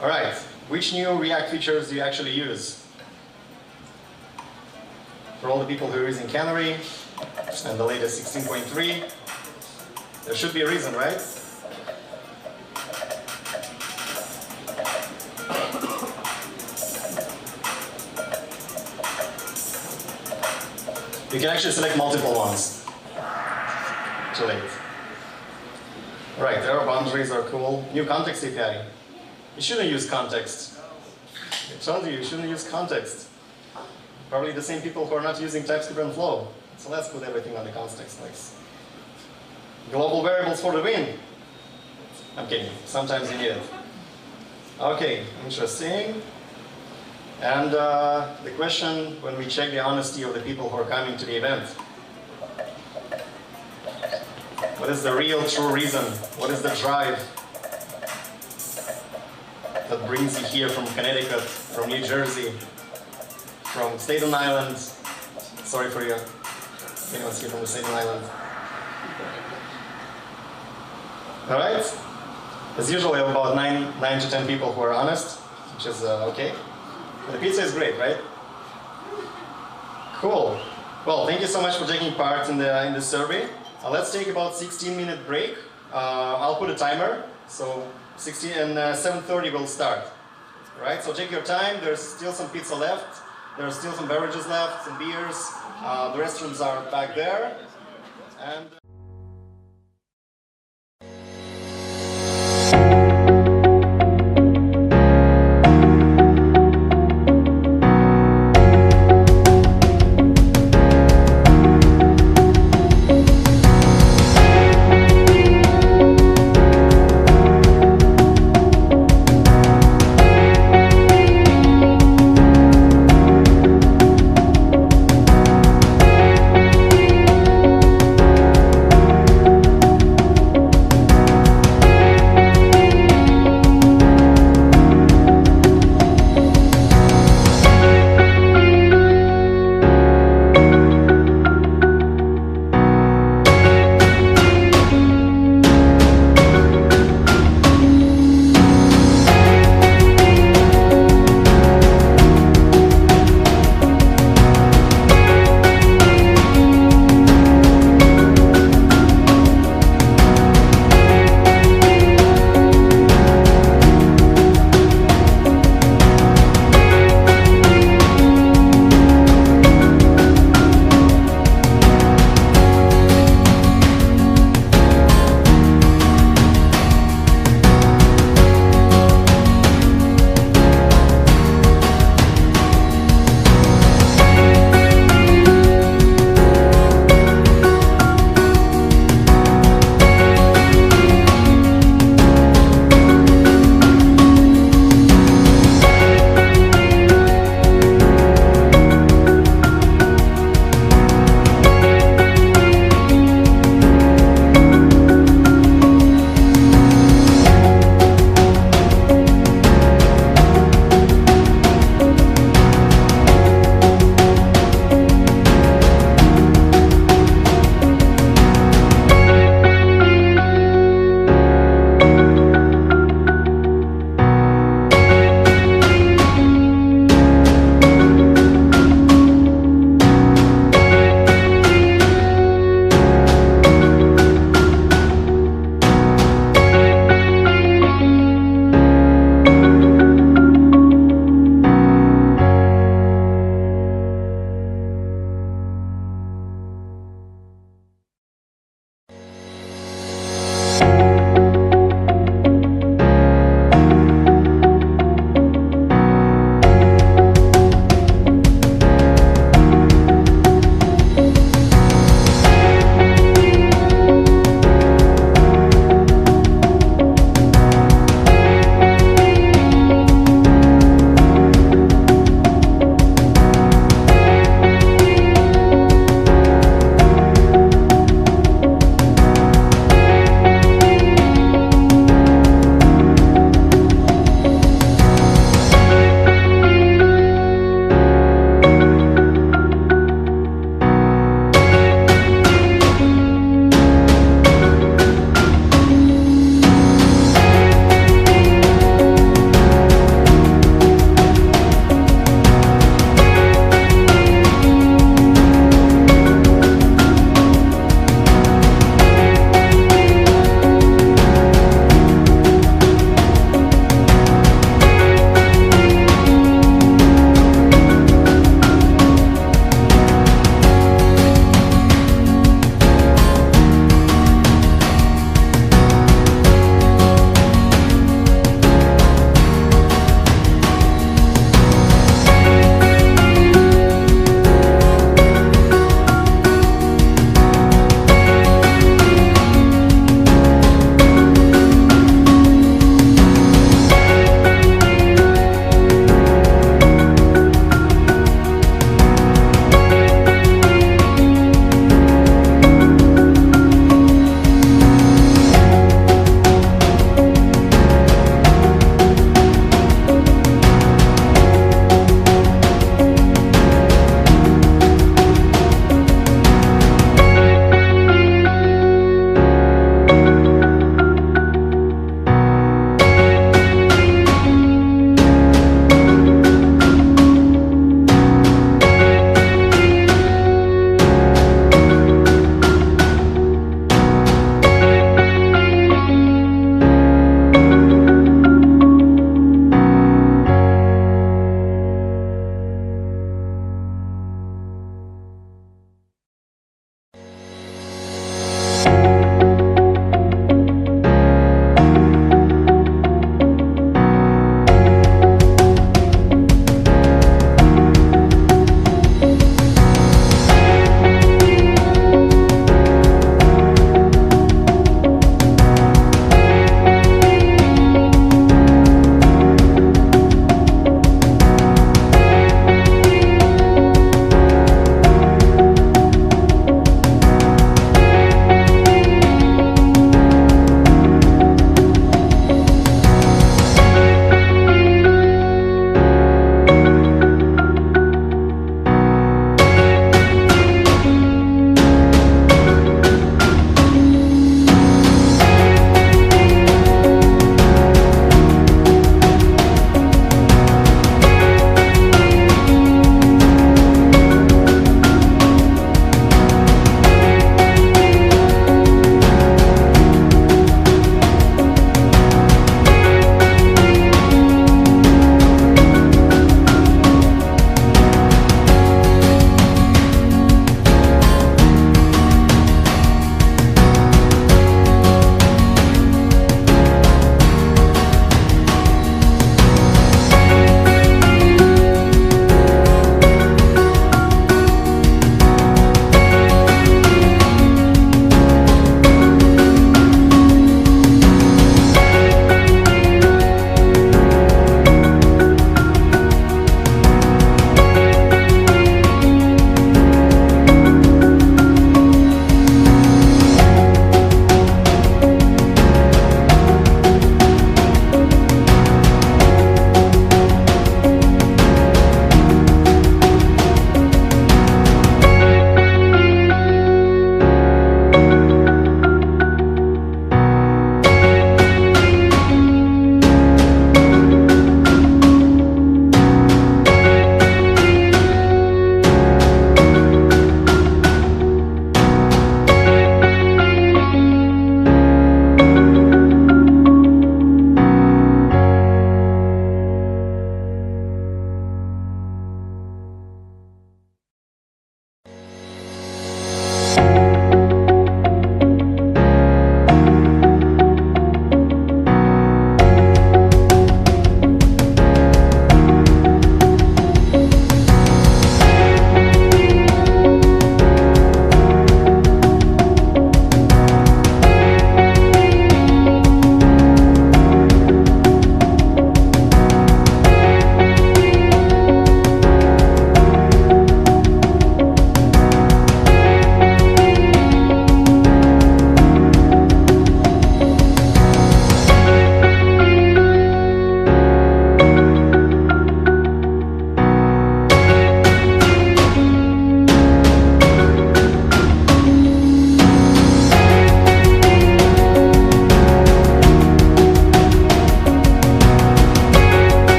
All right. Which new React features do you actually use? For all the people who are using Canary and the latest 16.3, there should be a reason, right? You can actually select multiple ones. Too late. All right, error boundaries are cool. New context API. You shouldn't use context. I told you, you shouldn't use context. Probably the same people who are not using TypeScript and Flow. So let's put everything on the context next. Global variables for the win. I'm kidding. Sometimes you need it. Okay, interesting. And the question when we check the honesty of the people who are coming to the event. What is the real, true reason? What is the drive that brings you here from Connecticut, from New Jersey, from Staten Island? Sorry for you. Anyone's here from the Staten Island. All right. There's usually about 9 to 10 people who are honest, which is okay. But the pizza is great, right? Cool. Well, thank you so much for taking part in the survey. Let's take about 16-minute break. I'll put a timer. So 16 and 7:30 we'll start. All right. So take your time. There's still some pizza left. There's still some beverages left, some beers. The restrooms are back there. And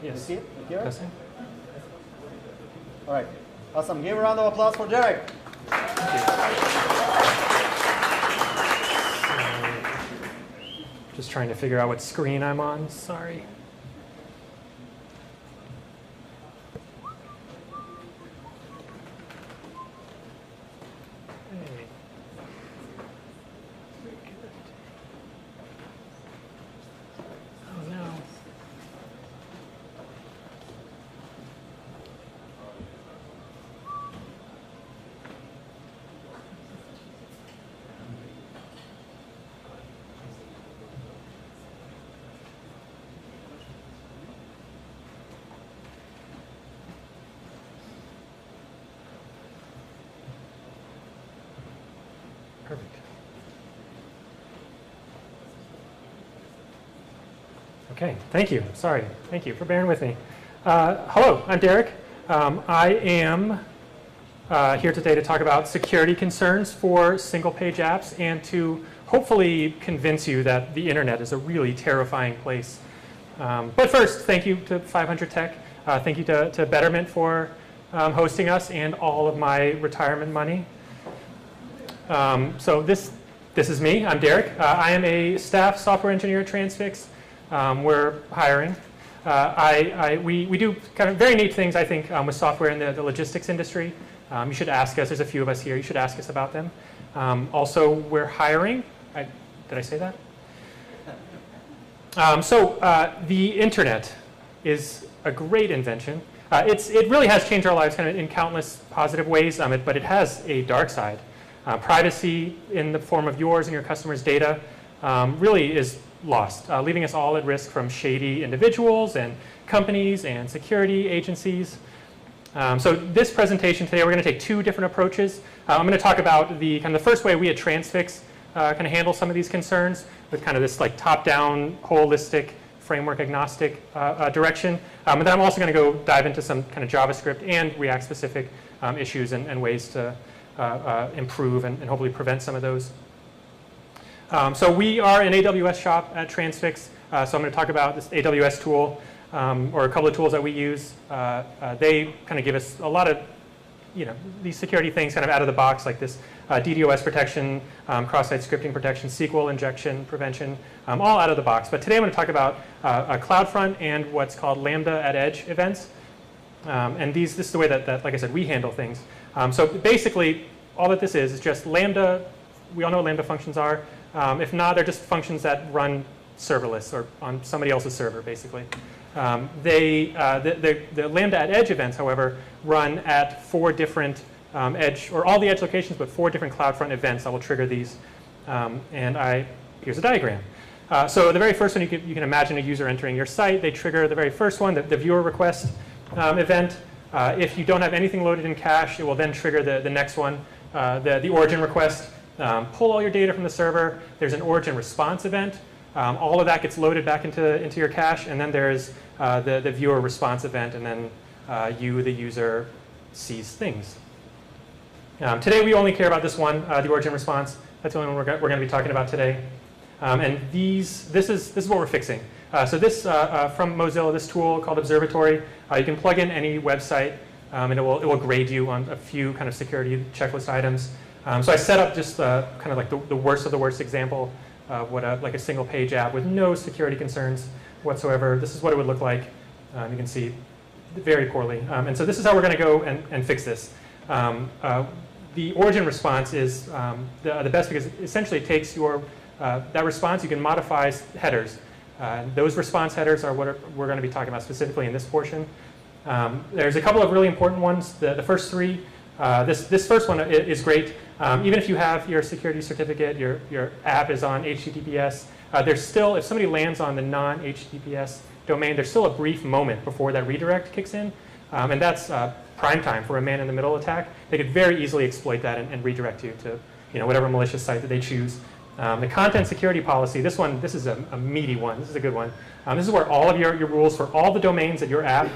You see it? You hear it? Testing. All right. Awesome. Give a round of applause for Derek. Just trying to figure out what screen I'm on. Sorry. Oh no. Perfect. Okay, thank you. Sorry, thank you for bearing with me. Hello, I'm Derek. I am here today to talk about security concerns for single-page apps and to hopefully convince you that the internet is a really terrifying place. But first, thank you to 500Tech. Thank you to Betterment for hosting us and all of my retirement money. So this is me. I'm Derek. I am a staff software engineer at Transfix. We're hiring. We do kind of very neat things, I think, with software in the logistics industry. You should ask us. There's a few of us here. You should ask us about them. Also, we're hiring. Did I say that? The internet is a great invention. It really has changed our lives kind of in countless positive ways, but it has a dark side. Privacy in the form of yours and your customers' data really is lost, leaving us all at risk from shady individuals and companies and security agencies. So this presentation today, we're going to take two different approaches. I'm going to talk about the first way we at Transfix kind of handle some of these concerns with kind of this like top-down, holistic, framework agnostic direction. And then I'm also going to go dive into some kind of JavaScript and React-specific issues and ways to improve and hopefully prevent some of those. So we are an AWS shop at Transfix. So I'm going to talk about this AWS tool or a couple of tools that we use. They kind of give us a lot of these security things kind of out of the box, like this DDoS protection, cross-site scripting protection, SQL injection prevention, all out of the box. But today I'm going to talk about CloudFront and what's called Lambda at Edge events. And this is the way that, like I said, we handle things. So basically, all that this is just Lambda. We all know what Lambda functions are. If not, they're just functions that run serverless or on somebody else's server, basically. The Lambda at Edge events, however, run at 4 different edge, or all the edge locations, but 4 different CloudFront events that will trigger these. Here's a diagram. So the very first one, you can imagine a user entering your site. They trigger the very first one, the viewer request event. If you don't have anything loaded in cache, it will then trigger the next one, the origin request. Pull all your data from the server. There's an origin response event. All of that gets loaded back into your cache. And then there's the viewer response event. And then you, the user, sees things. Today, we only care about this one, the origin response. That's the only one we're going to be talking about today. And this is what we're fixing. So this, from Mozilla, this tool called Observatory, you can plug in any website, and it will grade you on a few kind of security checklist items. So I set up just kind of like the worst of the worst example of what like a single page app with no security concerns whatsoever. This is what it would look like. You can see very poorly. And so this is how we're going to go and fix this. The origin response is the best because essentially it takes your that response, you can modify headers. Those response headers are what we're going to be talking about specifically in this portion. There's a couple of really important ones. The first 3, this first one is great. Even if you have your security certificate, your app is on HTTPS, there's still, if somebody lands on the non-HTTPS domain, there's still a brief moment before that redirect kicks in. And that's prime time for a man-in-the-middle attack. They could very easily exploit that and redirect you to whatever malicious site that they choose. The content security policy, this is a meaty one. This is a good one. This is where all of your rules for all the domains that your app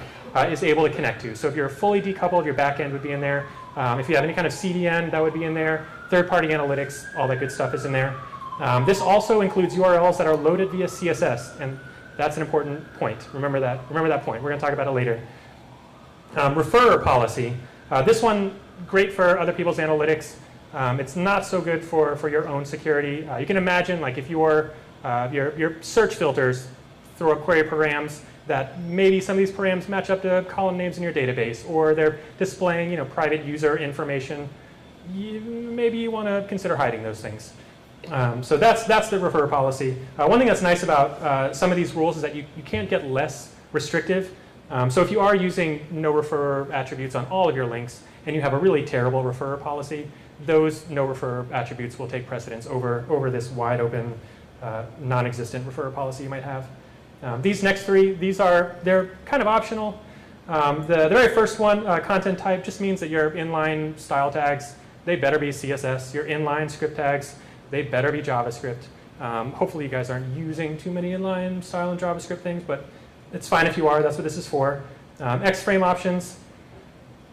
is able to connect to. So if you're fully decoupled, your backend would be in there. If you have any kind of CDN, that would be in there. Third-party analytics, all that good stuff is in there. This also includes URLs that are loaded via CSS. And That's an important point. Remember that point. We're going to talk about it later. Referrer policy. This one, great for other people's analytics. It's not so good for your own security. You can imagine, like, if your search filters throw up query params that maybe some of these params match up to column names in your database, or they're displaying, private user information. Maybe you want to consider hiding those things. So that's the referrer policy. One thing that's nice about some of these rules is that you can't get less restrictive. So if you are using no referrer attributes on all of your links, and you have a really terrible referrer policy, those no referrer attributes will take precedence over this wide open, non-existent referrer policy you might have. These next three, they're kind of optional. The very first one, content type, just means that your inline style tags, they better be CSS. Your inline script tags, they better be JavaScript. Hopefully you guys aren't using too many inline style and JavaScript things, but it's fine if you are. That's what this is for. X-frame options.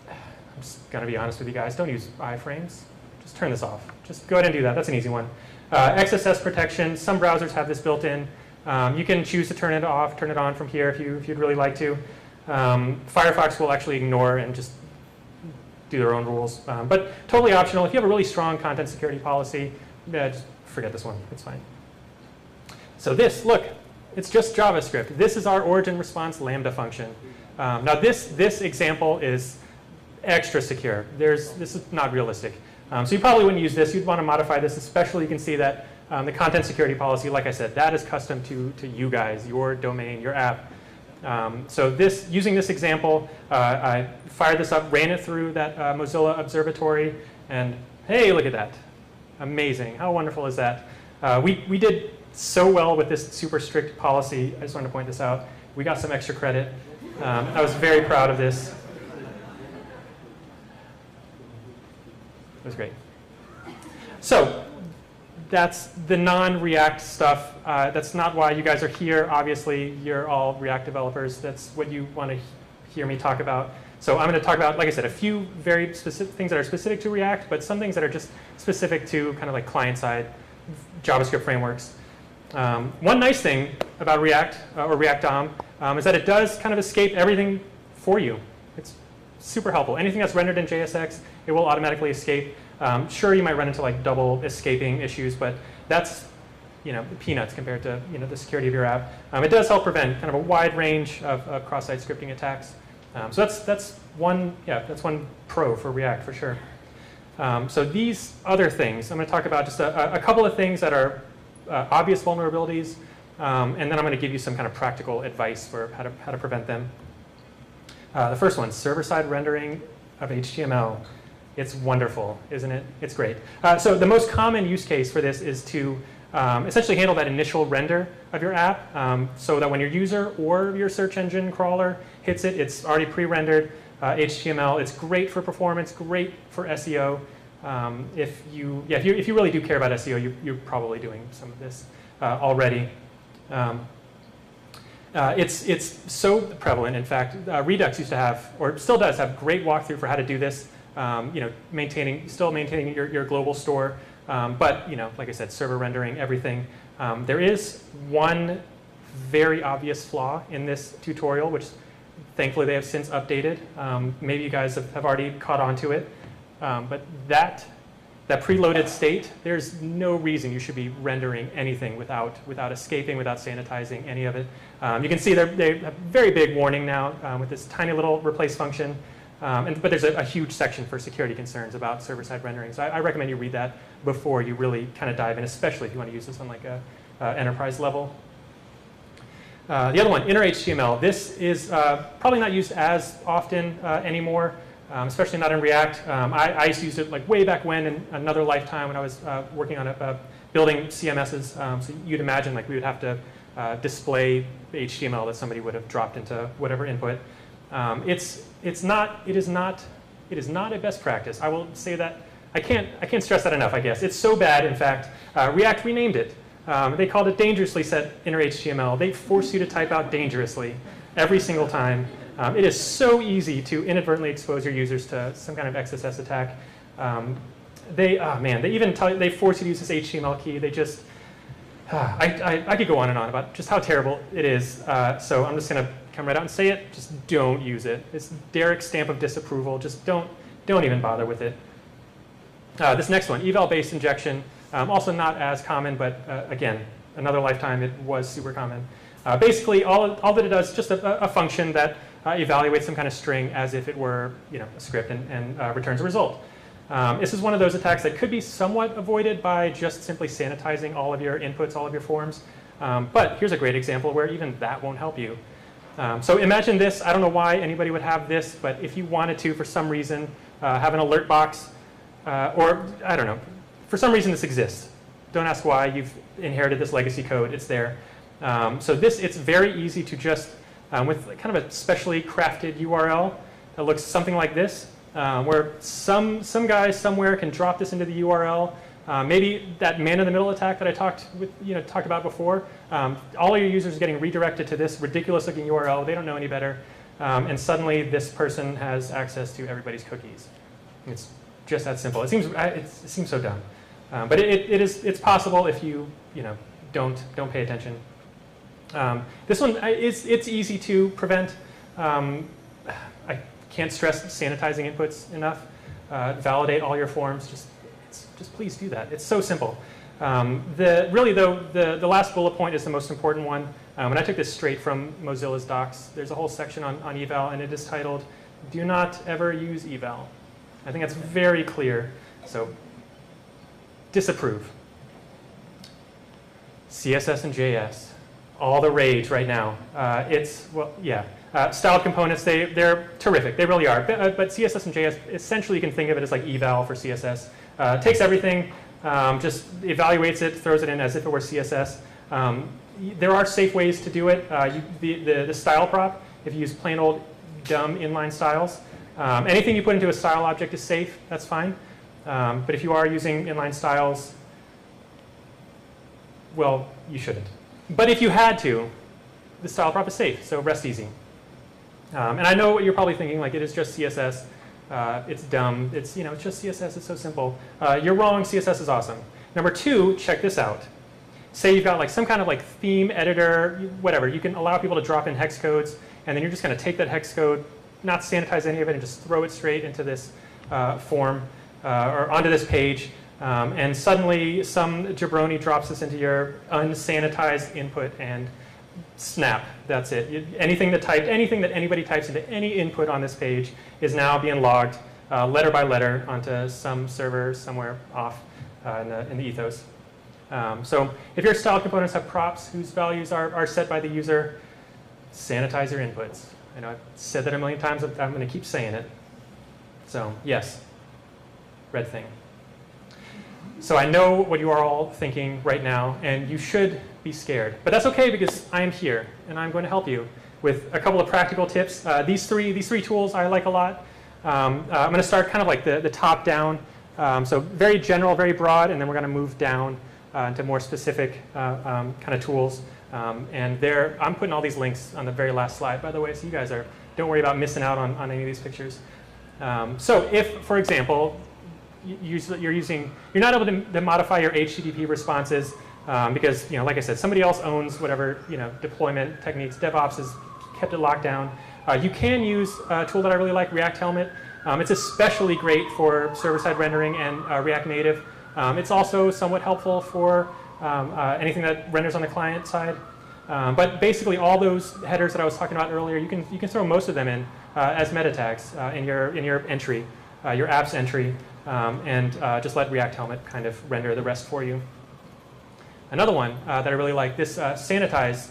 I'm just going to be honest with you guys. Don't use iframes. Just turn this off. Just go ahead and do that. That's an easy one. XSS protection. Some browsers have this built in. You can choose to turn it off, turn it on from here if you'd really like to. Firefox will actually ignore and just do their own rules. But totally optional. If you have a really strong content security policy, just forget this one. It's fine. So this, look, it's just JavaScript. This is our origin response Lambda function. Now this example is extra secure. This is not realistic. So you probably wouldn't use this. You'd want to modify this, especially you can see that the content security policy, like I said, that is custom to you guys, your domain, your app. So using this example, I fired this up, ran it through that Mozilla Observatory, and hey, look at that. Amazing. How wonderful is that? We did so well with this super strict policy. I just wanted to point this out. We got some extra credit. I was very proud of this. It was great. So that's the non-React stuff. That's not why you guys are here. Obviously, you're all React developers. That's what you want to hear me talk about. So I'm going to talk about, like I said, a few very specific things that are specific to React, but some things that are just specific to kind of like client-side JavaScript frameworks. One nice thing about React or React DOM is that it does kind of escape everything for you. It's super helpful. Anything that's rendered in JSX, it will automatically escape. Sure, you might run into like double escaping issues, but that's peanuts compared to the security of your app. It does help prevent kind of a wide range of cross-site scripting attacks. So that's one pro for React for sure. So these other things, I'm going to talk about just a couple of things that are obvious vulnerabilities, and then I'm going to give you some kind of practical advice for how to prevent them. The first one, server-side rendering of HTML. It's wonderful, isn't it? It's great. So the most common use case for this is to essentially handle that initial render of your app so that when your user or your search engine crawler hits it, it's already pre-rendered HTML. It's great for performance, great for SEO. If you really do care about SEO, you're probably doing some of this already. It's so prevalent. In fact, Redux used to have, or still does have, great walkthrough for how to do this. Still maintaining your global store, but like I said, server rendering everything. There is one very obvious flaw in this tutorial, which thankfully they have since updated. Maybe you guys have already caught on to it, but that preloaded state, there's no reason you should be rendering anything without escaping, without sanitizing any of it. You can see they have a very big warning now with this tiny little replace function. But there's a huge section for security concerns about server-side rendering. So I recommend you read that before you really kind of dive in, especially if you want to use this on like a enterprise level. The other one, inner HTML. This is probably not used as often anymore, especially not in React. I used to use it like way back when in another lifetime when I was working on building CMSs. So you'd imagine like we would have to display HTML that somebody would have dropped into whatever input. It is not a best practice. I will say that. I can't stress that enough, I guess. It's so bad, in fact, React renamed it. They called it dangerously set inner HTML. They force you to type out dangerously every single time. It is so easy to inadvertently expose your users to some kind of XSS attack. They force you to use this HTML key. I could go on and on about just how terrible it is. So I'm just going to come right out and say it. Just don't use it. It's Derek's stamp of disapproval. Just don't even bother with it. This next one, eval-based injection, also not as common, but again, another lifetime it was super common. Basically, all that it does is just a function that evaluates some kind of string as if it were a script and returns a result. This is one of those attacks that could be somewhat avoided by just simply sanitizing all of your inputs, all of your forms. But here's a great example where even that won't help you. So imagine this. I don't know why anybody would have this, but if you wanted to, for some reason, have an alert box, or I don't know, for some reason this exists. Don't ask why. You've inherited this legacy code. It's there. So it's very easy to just, with kind of a specially crafted URL that looks something like this, where some guy somewhere can drop this into the URL. Maybe that man-in-the-middle attack that I talked about before. All of your users are getting redirected to this ridiculous-looking URL. They don't know any better, and suddenly this person has access to everybody's cookies. It's just that simple. It seems so dumb, but it's possible if you don't pay attention. This one it's easy to prevent. I can't stress sanitizing inputs enough. Validate all your forms. Just please do that. It's so simple. Really though, the last bullet point is the most important one. And I took this straight from Mozilla's docs. There's a whole section on eval, and it is titled, "Do not ever use eval." I think that's very clear. So disapprove. CSS and JS, all the rage right now. Styled components, they're terrific. They really are. But CSS and JS, essentially you can think of it as like eval for CSS. Takes everything, just evaluates it, throws it in as if it were CSS. There are safe ways to do it. The style prop, if you use plain old dumb inline styles, anything you put into a style object is safe. That's fine. But if you are using inline styles, well, you shouldn't. But if you had to, the style prop is safe, so rest easy. And I know what you're probably thinking, like it is just CSS. It's dumb. It's just CSS. It's so simple. You're wrong. CSS is awesome. Number two, check this out. Say you've got like some kind of like theme editor, whatever. You can allow people to drop in hex codes, and then you're just going to take that hex code, not sanitize any of it, and just throw it straight into this form or onto this page. And suddenly some jabroni drops this into your unsanitized input, and snap, that's it. Anything that anybody types into any input on this page is now being logged letter by letter onto some server somewhere off in the ethos. So if your style components have props whose values are set by the user, sanitize your inputs. I know I've said that a million times, I'm going to keep saying it. So yes, red thing. So I know what you are all thinking right now, and you should be scared. But that's okay, because I am here, and I'm going to help you with a couple of practical tips. These three tools I like a lot. I'm going to start kind of like the top down. So very general, very broad, and then we're going to move down into more specific kind of tools. And I'm putting all these links on the very last slide, by the way, so you guys don't worry about missing out on any of these pictures. So if, for example, you're not able to modify your HTTP responses because, like I said, somebody else owns whatever deployment techniques. DevOps has kept it locked down. You can use a tool that I really like, React Helmet. It's especially great for server-side rendering and React Native. It's also somewhat helpful for anything that renders on the client side. But basically, all those headers that I was talking about earlier, you can throw most of them in as meta tags in your entry, your apps entry. And just let React Helmet kind of render the rest for you. Another one that I really like, this Sanitize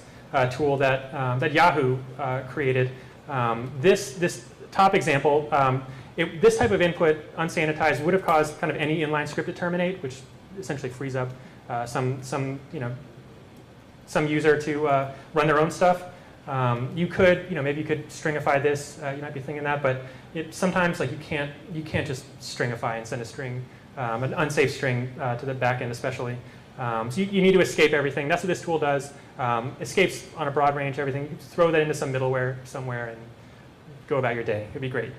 tool that Yahoo created. This top example, this type of input unsanitized would have caused kind of any inline script to terminate, which essentially frees up some user to run their own stuff. You could, maybe you could stringify this. You might be thinking that, but sometimes like you can't just stringify and send a string, an unsafe string to the back end especially. So you need to escape everything. That's what this tool does. Escapes on a broad range, everything. You throw that into some middleware somewhere and go about your day. It'd be great.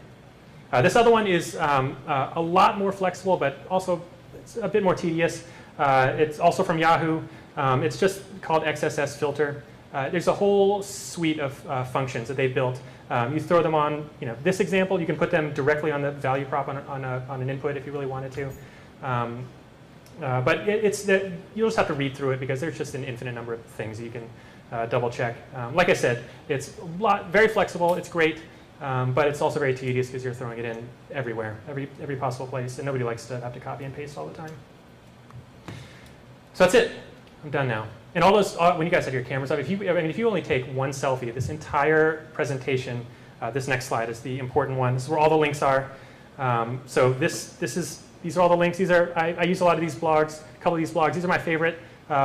This other one is a lot more flexible, but also it's a bit more tedious. It's also from Yahoo. It's just called XSS filter. There's a whole suite of functions that they built. You throw them on, this example, you can put them directly on the value prop on an input if you really wanted to. But you'll just have to read through it because there's just an infinite number of things you can double check. Like I said, it's very flexible, it's great, but it's also very tedious because you're throwing it in everywhere, every possible place, and nobody likes to have to copy and paste all the time. So that's it. I'm done now. And all those, when you guys have your cameras up, if you only take one selfie, this entire presentation, this next slide is the important one. This is where all the links are. So these are all the links. I use a lot of these blogs, a couple of these blogs. These are my favorite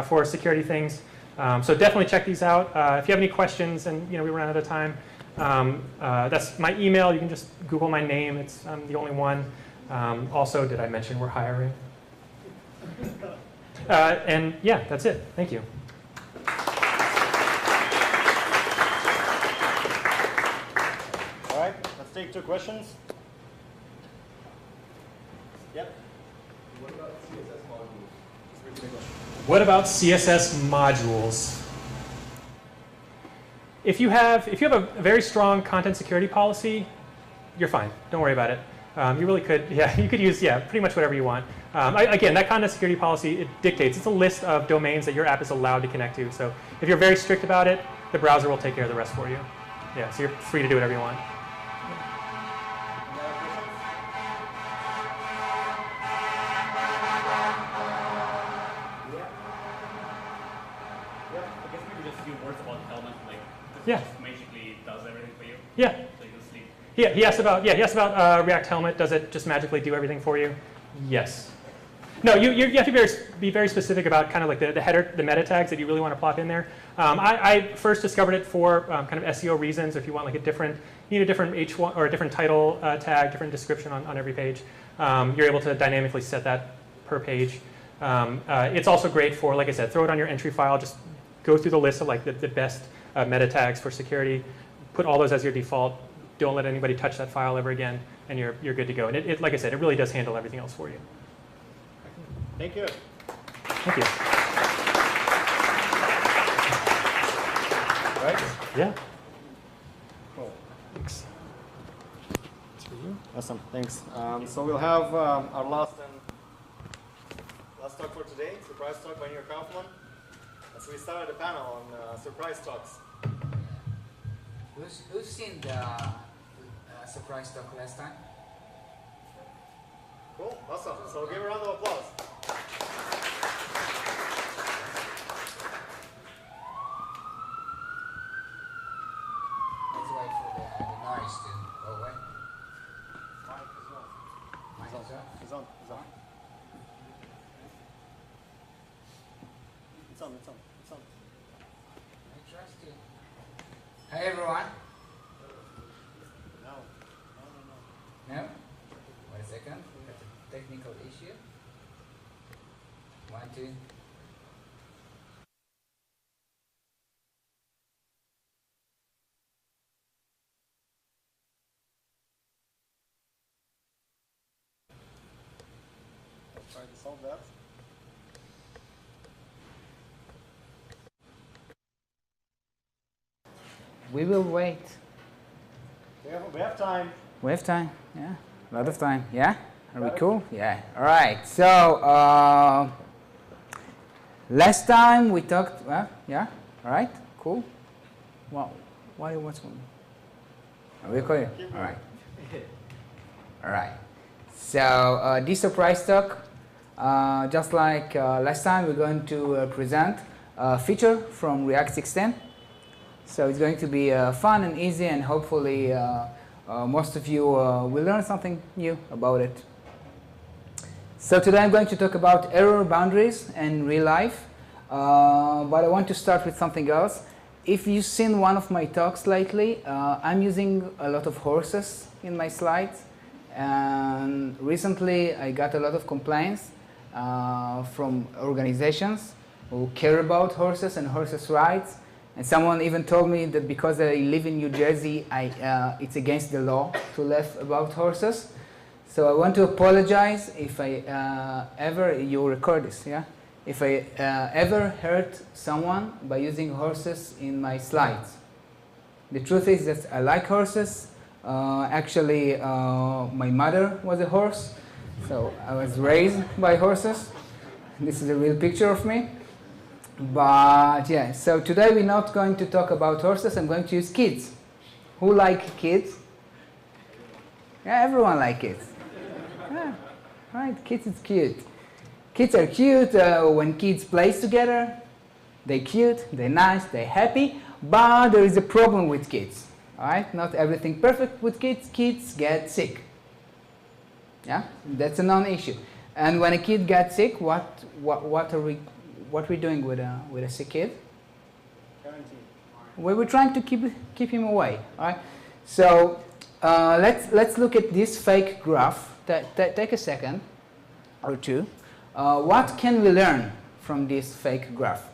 for security things. So definitely check these out. If you have any questions, and we run out of time, that's my email. You can just Google my name. I'm the only one. Also, did I mention we're hiring? And yeah, that's it. Thank you. All right, let's take 2 questions. Yep. What about CSS modules? If you have a very strong content security policy, you're fine. Don't worry about it. You really could, you could use, pretty much whatever you want. Again, that content security policy, it dictates. It's a list of domains that your app is allowed to connect to. So if you're very strict about it, the browser will take care of the rest for you. Yeah, so you're free to do whatever you want. Yeah. Magically does everything for you. Yeah. So you can sleep. Yeah. He asked about React Helmet. Does it just magically do everything for you? Yes. No. You have to be very specific about kind of like the header, the meta tags that you really want to plop in there. I first discovered it for kind of SEO reasons. If you want like you need a different H1 or a different title tag, different description on every page. You're able to dynamically set that per page. It's also great for, like I said, throw it on your entry file. Just go through the list of like the best meta tags for security, put all those as your default, don't let anybody touch that file ever again, and you're good to go. And it, like I said, it really does handle everything else for you. Thank you. Thank you. Right? Yeah. Cool. Thanks. That's for you. Awesome. Thanks. So we'll have our last talk for today, surprise talk by Neil Kaufman. So we started a panel on surprise talks. Who's seen the surprise talk last time? Cool, awesome. So give a round of applause. Let's wait for the noise to go away. Mic is on. It's on. I trust you. Hi everyone. No? Wait a second. Got a technical issue. 1, 2. Try to solve that. We will wait. We have time. We have time, yeah. A lot of time, yeah? Are we cool? Yeah. All right. So, last time we talked, yeah? All right, cool. Wow. What's going on? Are we clear? All right. All right. So, this surprise talk, just like last time, we're going to present a feature from React 6.10. So it's going to be fun and easy, and hopefully most of you will learn something new about it. So today I'm going to talk about error boundaries in real life, but I want to start with something else. If you've seen one of my talks lately, I'm using a lot of horses in my slides, and recently I got a lot of complaints from organizations who care about horses and horses' rights. And someone even told me that because I live in New Jersey, it's against the law to laugh about horses. So I want to apologize if you record this, yeah? if I ever hurt someone by using horses in my slides. The truth is that I like horses. Actually, my mother was a horse, so I was raised by horses. This is a real picture of me. But yeah, so today we're not going to talk about horses. I'm going to use kids. Who like kids? Yeah, everyone likes kids. Yeah, right, kids is cute. Kids are cute when kids play together. They're cute, they're nice, they're happy, but there is a problem with kids. All right, not everything perfect with kids. Kids get sick. Yeah, that's a non-issue. And when a kid gets sick, what are we doing with a sick kid? Quarantine. We're trying to keep him away. All right. So let's look at this fake graph. Take a second or two. What can we learn from this fake graph?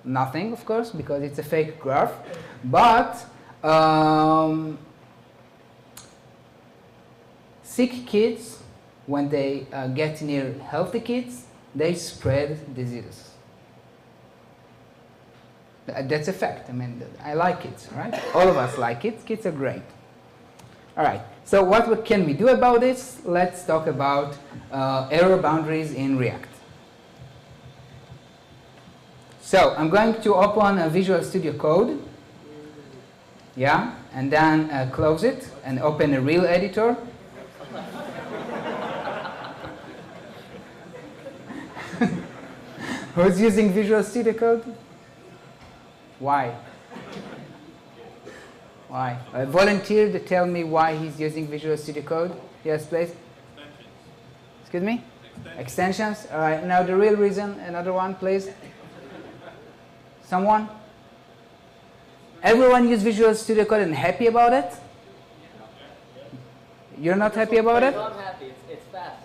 Nothing, of course, because it's a fake graph. But sick kids, when they get near healthy kids, they spread diseases. That's a fact. I mean, I like kids, right? All of us like kids. Kids are great. All right. So what can we do about this? Let's talk about error boundaries in React. So I'm going to open a Visual Studio Code. Yeah, and then close it and open a real editor. Who's using Visual Studio Code? Why? Why? A volunteer to tell me why he's using Visual Studio Code. Yes, please. Excuse me? Extensions. All right. Now the real reason. Another one, please. Someone? Everyone use Visual Studio Code and happy about it? You're not happy about it? I'm happy. It's fast.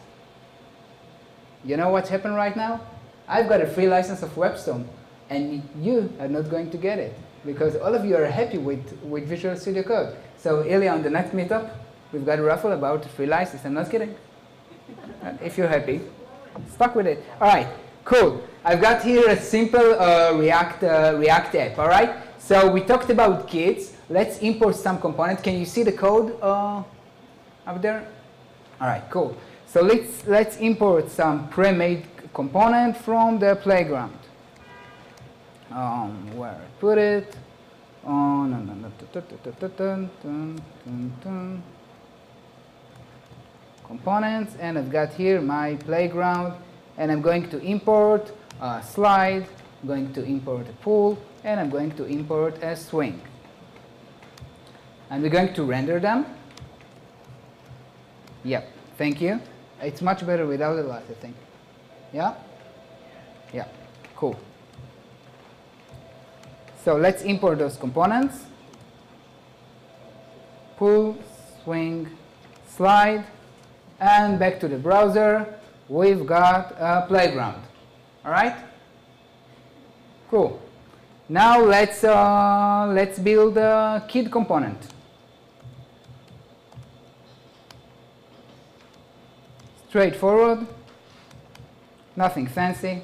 You know what's happened right now? I've got a free license of Webstone, and you are not going to get it because all of you are happy with Visual Studio Code. So earlier on the next meetup, we've got a raffle about a free license. I'm not kidding. If you're happy, stuck with it. All right, cool. I've got here a simple React app. All right. So we talked about kids. Let's import some components. Can you see the code up there? All right, cool. So let's import some pre-made component from the playground. Where I put it? Oh, no. Components, and I've got here my playground, and I'm going to import a slide, I'm going to import a pool, and I'm going to import a swing. And we're going to render them. Yep, thank you. It's much better without the light, I think. Yeah? Yeah, cool. So let's import those components. Pool, swing, slide, and back to the browser. We've got a playground. All right? Cool. Now let's build a kid component. Straightforward, nothing fancy.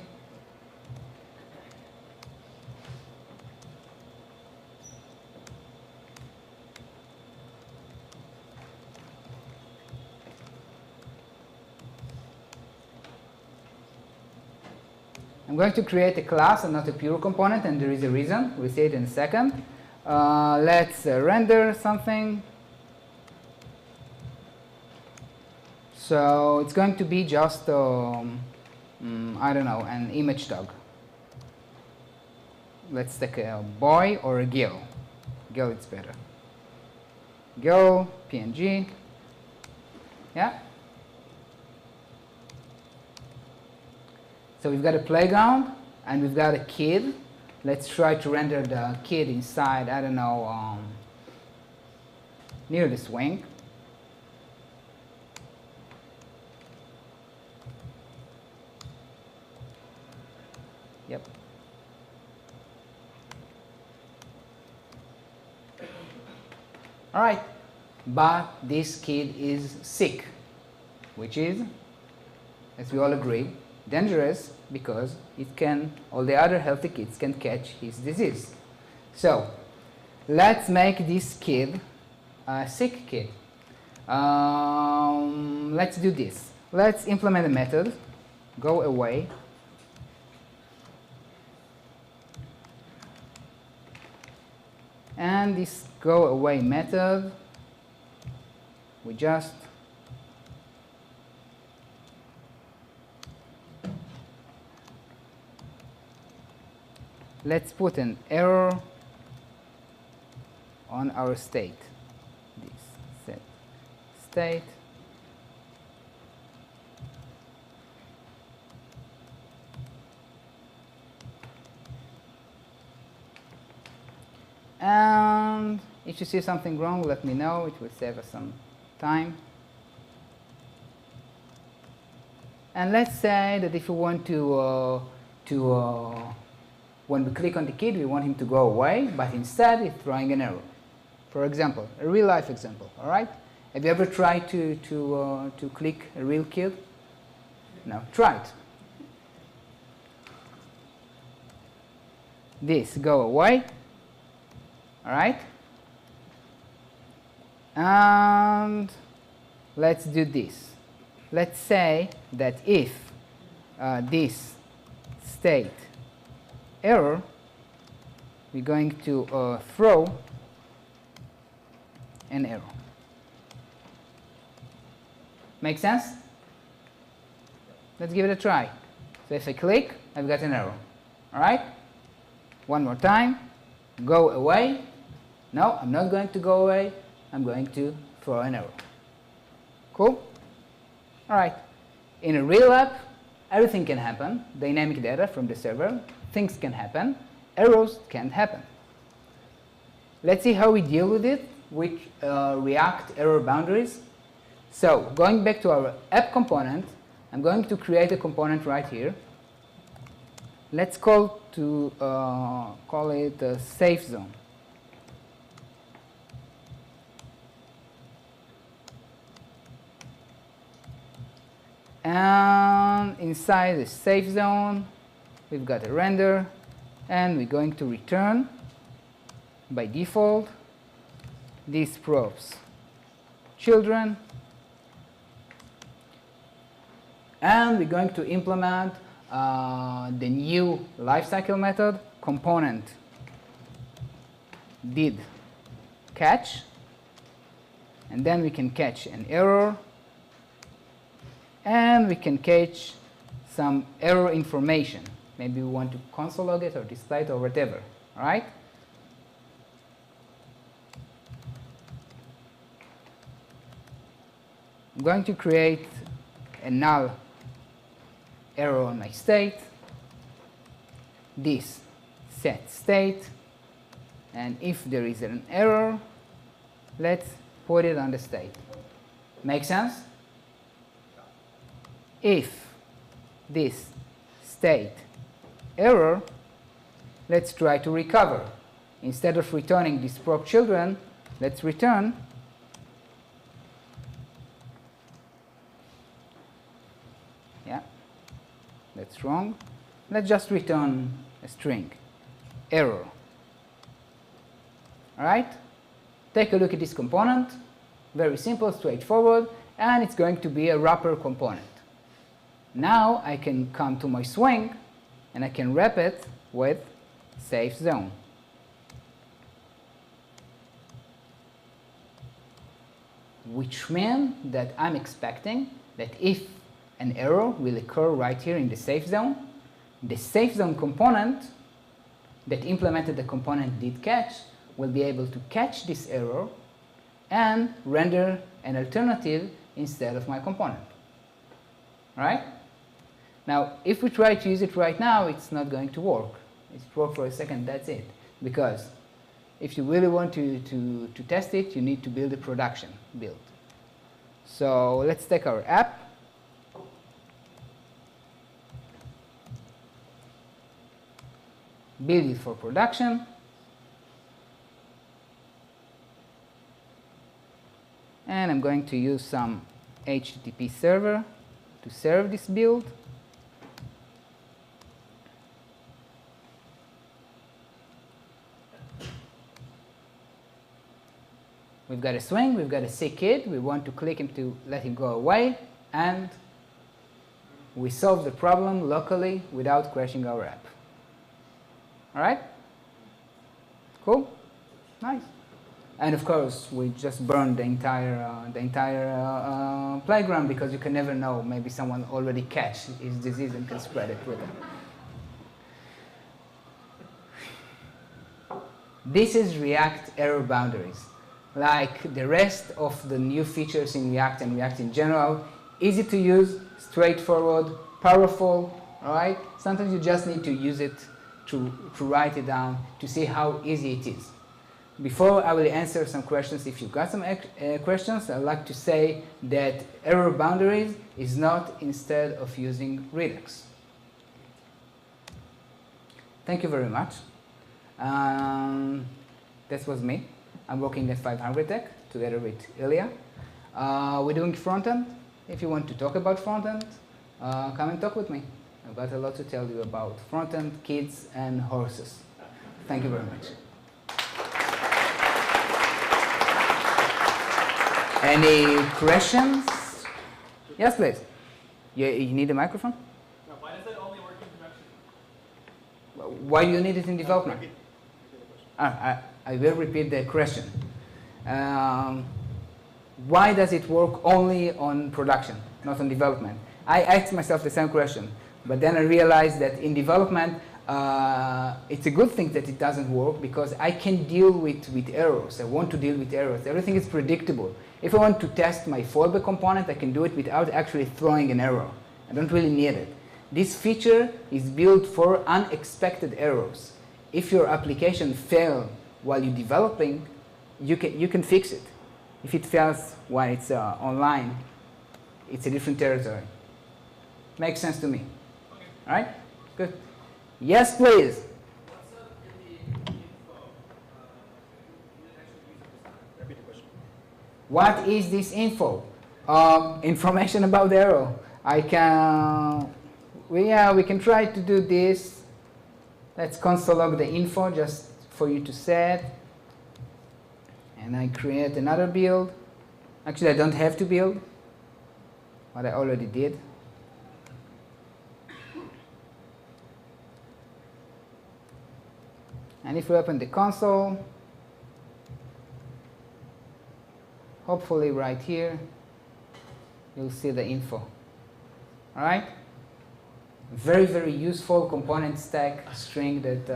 I'm going to create a class and not a pure component, and there is a reason. We'll see it in a second. Let's render something. So it's going to be just, I don't know, an image tag. Let's take a boy or a girl. Girl, it's better. Girl, PNG. Yeah? So we've got a playground, and we've got a kid. Let's try to render the kid inside, I don't know, near the swing. Yep. All right, but this kid is sick, which is as we all agree, dangerous because all the other healthy kids can catch his disease. So let's make this kid a sick kid. Let's do this. Let's implement a method, go away. And this go away method, we just let's put an error on our state. This set state. And if you see something wrong, let me know. It will save us some time. And let's say that if we want when we click on the kid, we want him to go away, but instead it's throwing an error. For example, a real life example, all right? Have you ever tried to click a real kid? No, try it. This, go away. All right? And let's do this. Let's say that if this state error, we're going to throw an error. Make sense? Let's give it a try. So if I click, I've got an error. All right? One more time. Go away. No, I'm not going to go away. I'm going to throw an error. Cool? All right. In a real app, everything can happen. Dynamic data from the server. Things can happen. Errors can't happen. Let's see how we deal with it with React error boundaries. So going back to our app component, I'm going to create a component right here. Let's call it a safe zone. And inside the safe zone, we've got a render, and we're going to return by default these props children, and we're going to implement the new lifecycle method component did catch, and then we can catch an error, and we can catch some error information. Maybe we want to console log it or display it or whatever. All right? I'm going to create a null error on my state. This set state, and if there is an error, let's put it on the state. Make sense? If this state error, let's try to recover. Instead of returning these prop children, let's return that's wrong. Let's just return a string, error. All right? Take a look at this component. Very simple, straightforward, and it's going to be a wrapper component. Now I can come to my swing, and I can wrap it with safe zone. Which means that I'm expecting that if an error will occur right here in the safe zone component that implemented the component did catch will be able to catch this error and render an alternative instead of my component. All right? Now, if we try to use it right now, it's not going to work. It's worked for a second, that's it. Because if you really want to test it, you need to build a production build. So let's take our app. Build it for production. And I'm going to use some HTTP server to serve this build. We've got a swing, we've got a sick kid, we want to click him to let him go away, and we solve the problem locally without crashing our app. All right? Cool? Nice. And of course, we just burned the entire playground because you can never know. Maybe someone already catch his disease and can spread it with him. This is React error boundaries. Like the rest of the new features in React and React in general, easy to use, straightforward, powerful, all right? Sometimes you just need to use it to write it down to see how easy it is. Before I will answer some questions, if you've got some questions, I'd like to say that error boundaries is not instead of using Redux. Thank you very much. That was me. I'm working at 5wlhTech together with Ilya. We're doing frontend. If you want to talk about frontend, come and talk with me. I've got a lot to tell you about frontend, kids, and horses. Thank you very much. Any questions? Yes, please. You need a microphone? No, why does it only work in production? Why do you need it in development? I will repeat the question. Why does it work only on production, not on development? I asked myself the same question, but then I realized that in development, it's a good thing that it doesn't work because I can deal with errors. I want to deal with errors. Everything is predictable. If I want to test my fallback component, I can do it without actually throwing an error. I don't really need it. This feature is built for unexpected errors. If your application fails while you're developing, you can fix it. If it fails while it's online, it's a different territory. Makes sense to me. Okay. All right? Good. Yes, please. What's up in the info? Repeat the question. What is this info? Information about the error. We can try to do this. Let's console log the info just for you to set. And I create another build. Actually, I don't have to build, but I already did. And if we open the console, hopefully right here, you'll see the info. All right? Very, very useful component stack string that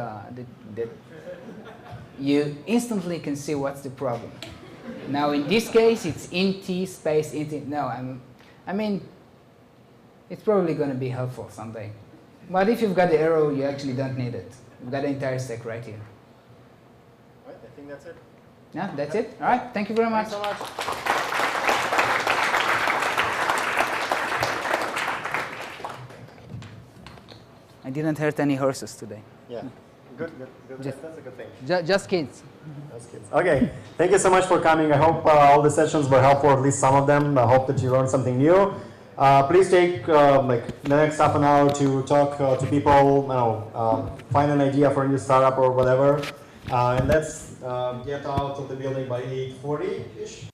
you instantly can see what's the problem. Now, in this case, it's int space int. No, I mean, it's probably going to be helpful someday. But if you've got the arrow, you actually don't need it. You've got the entire stack right here. All right, I think that's it. Yeah, that's it. All right, thank you very much. Thanks so much. I didn't hurt any horses today. Yeah, good. Just- That's a good thing. Just kids. That's good. Okay, thank you so much for coming. I hope all the sessions were helpful, at least some of them. I hope that you learned something new. Please take like the next half an hour to talk to people, find an idea for a new startup or whatever. And let's get out of the building by 8:40-ish.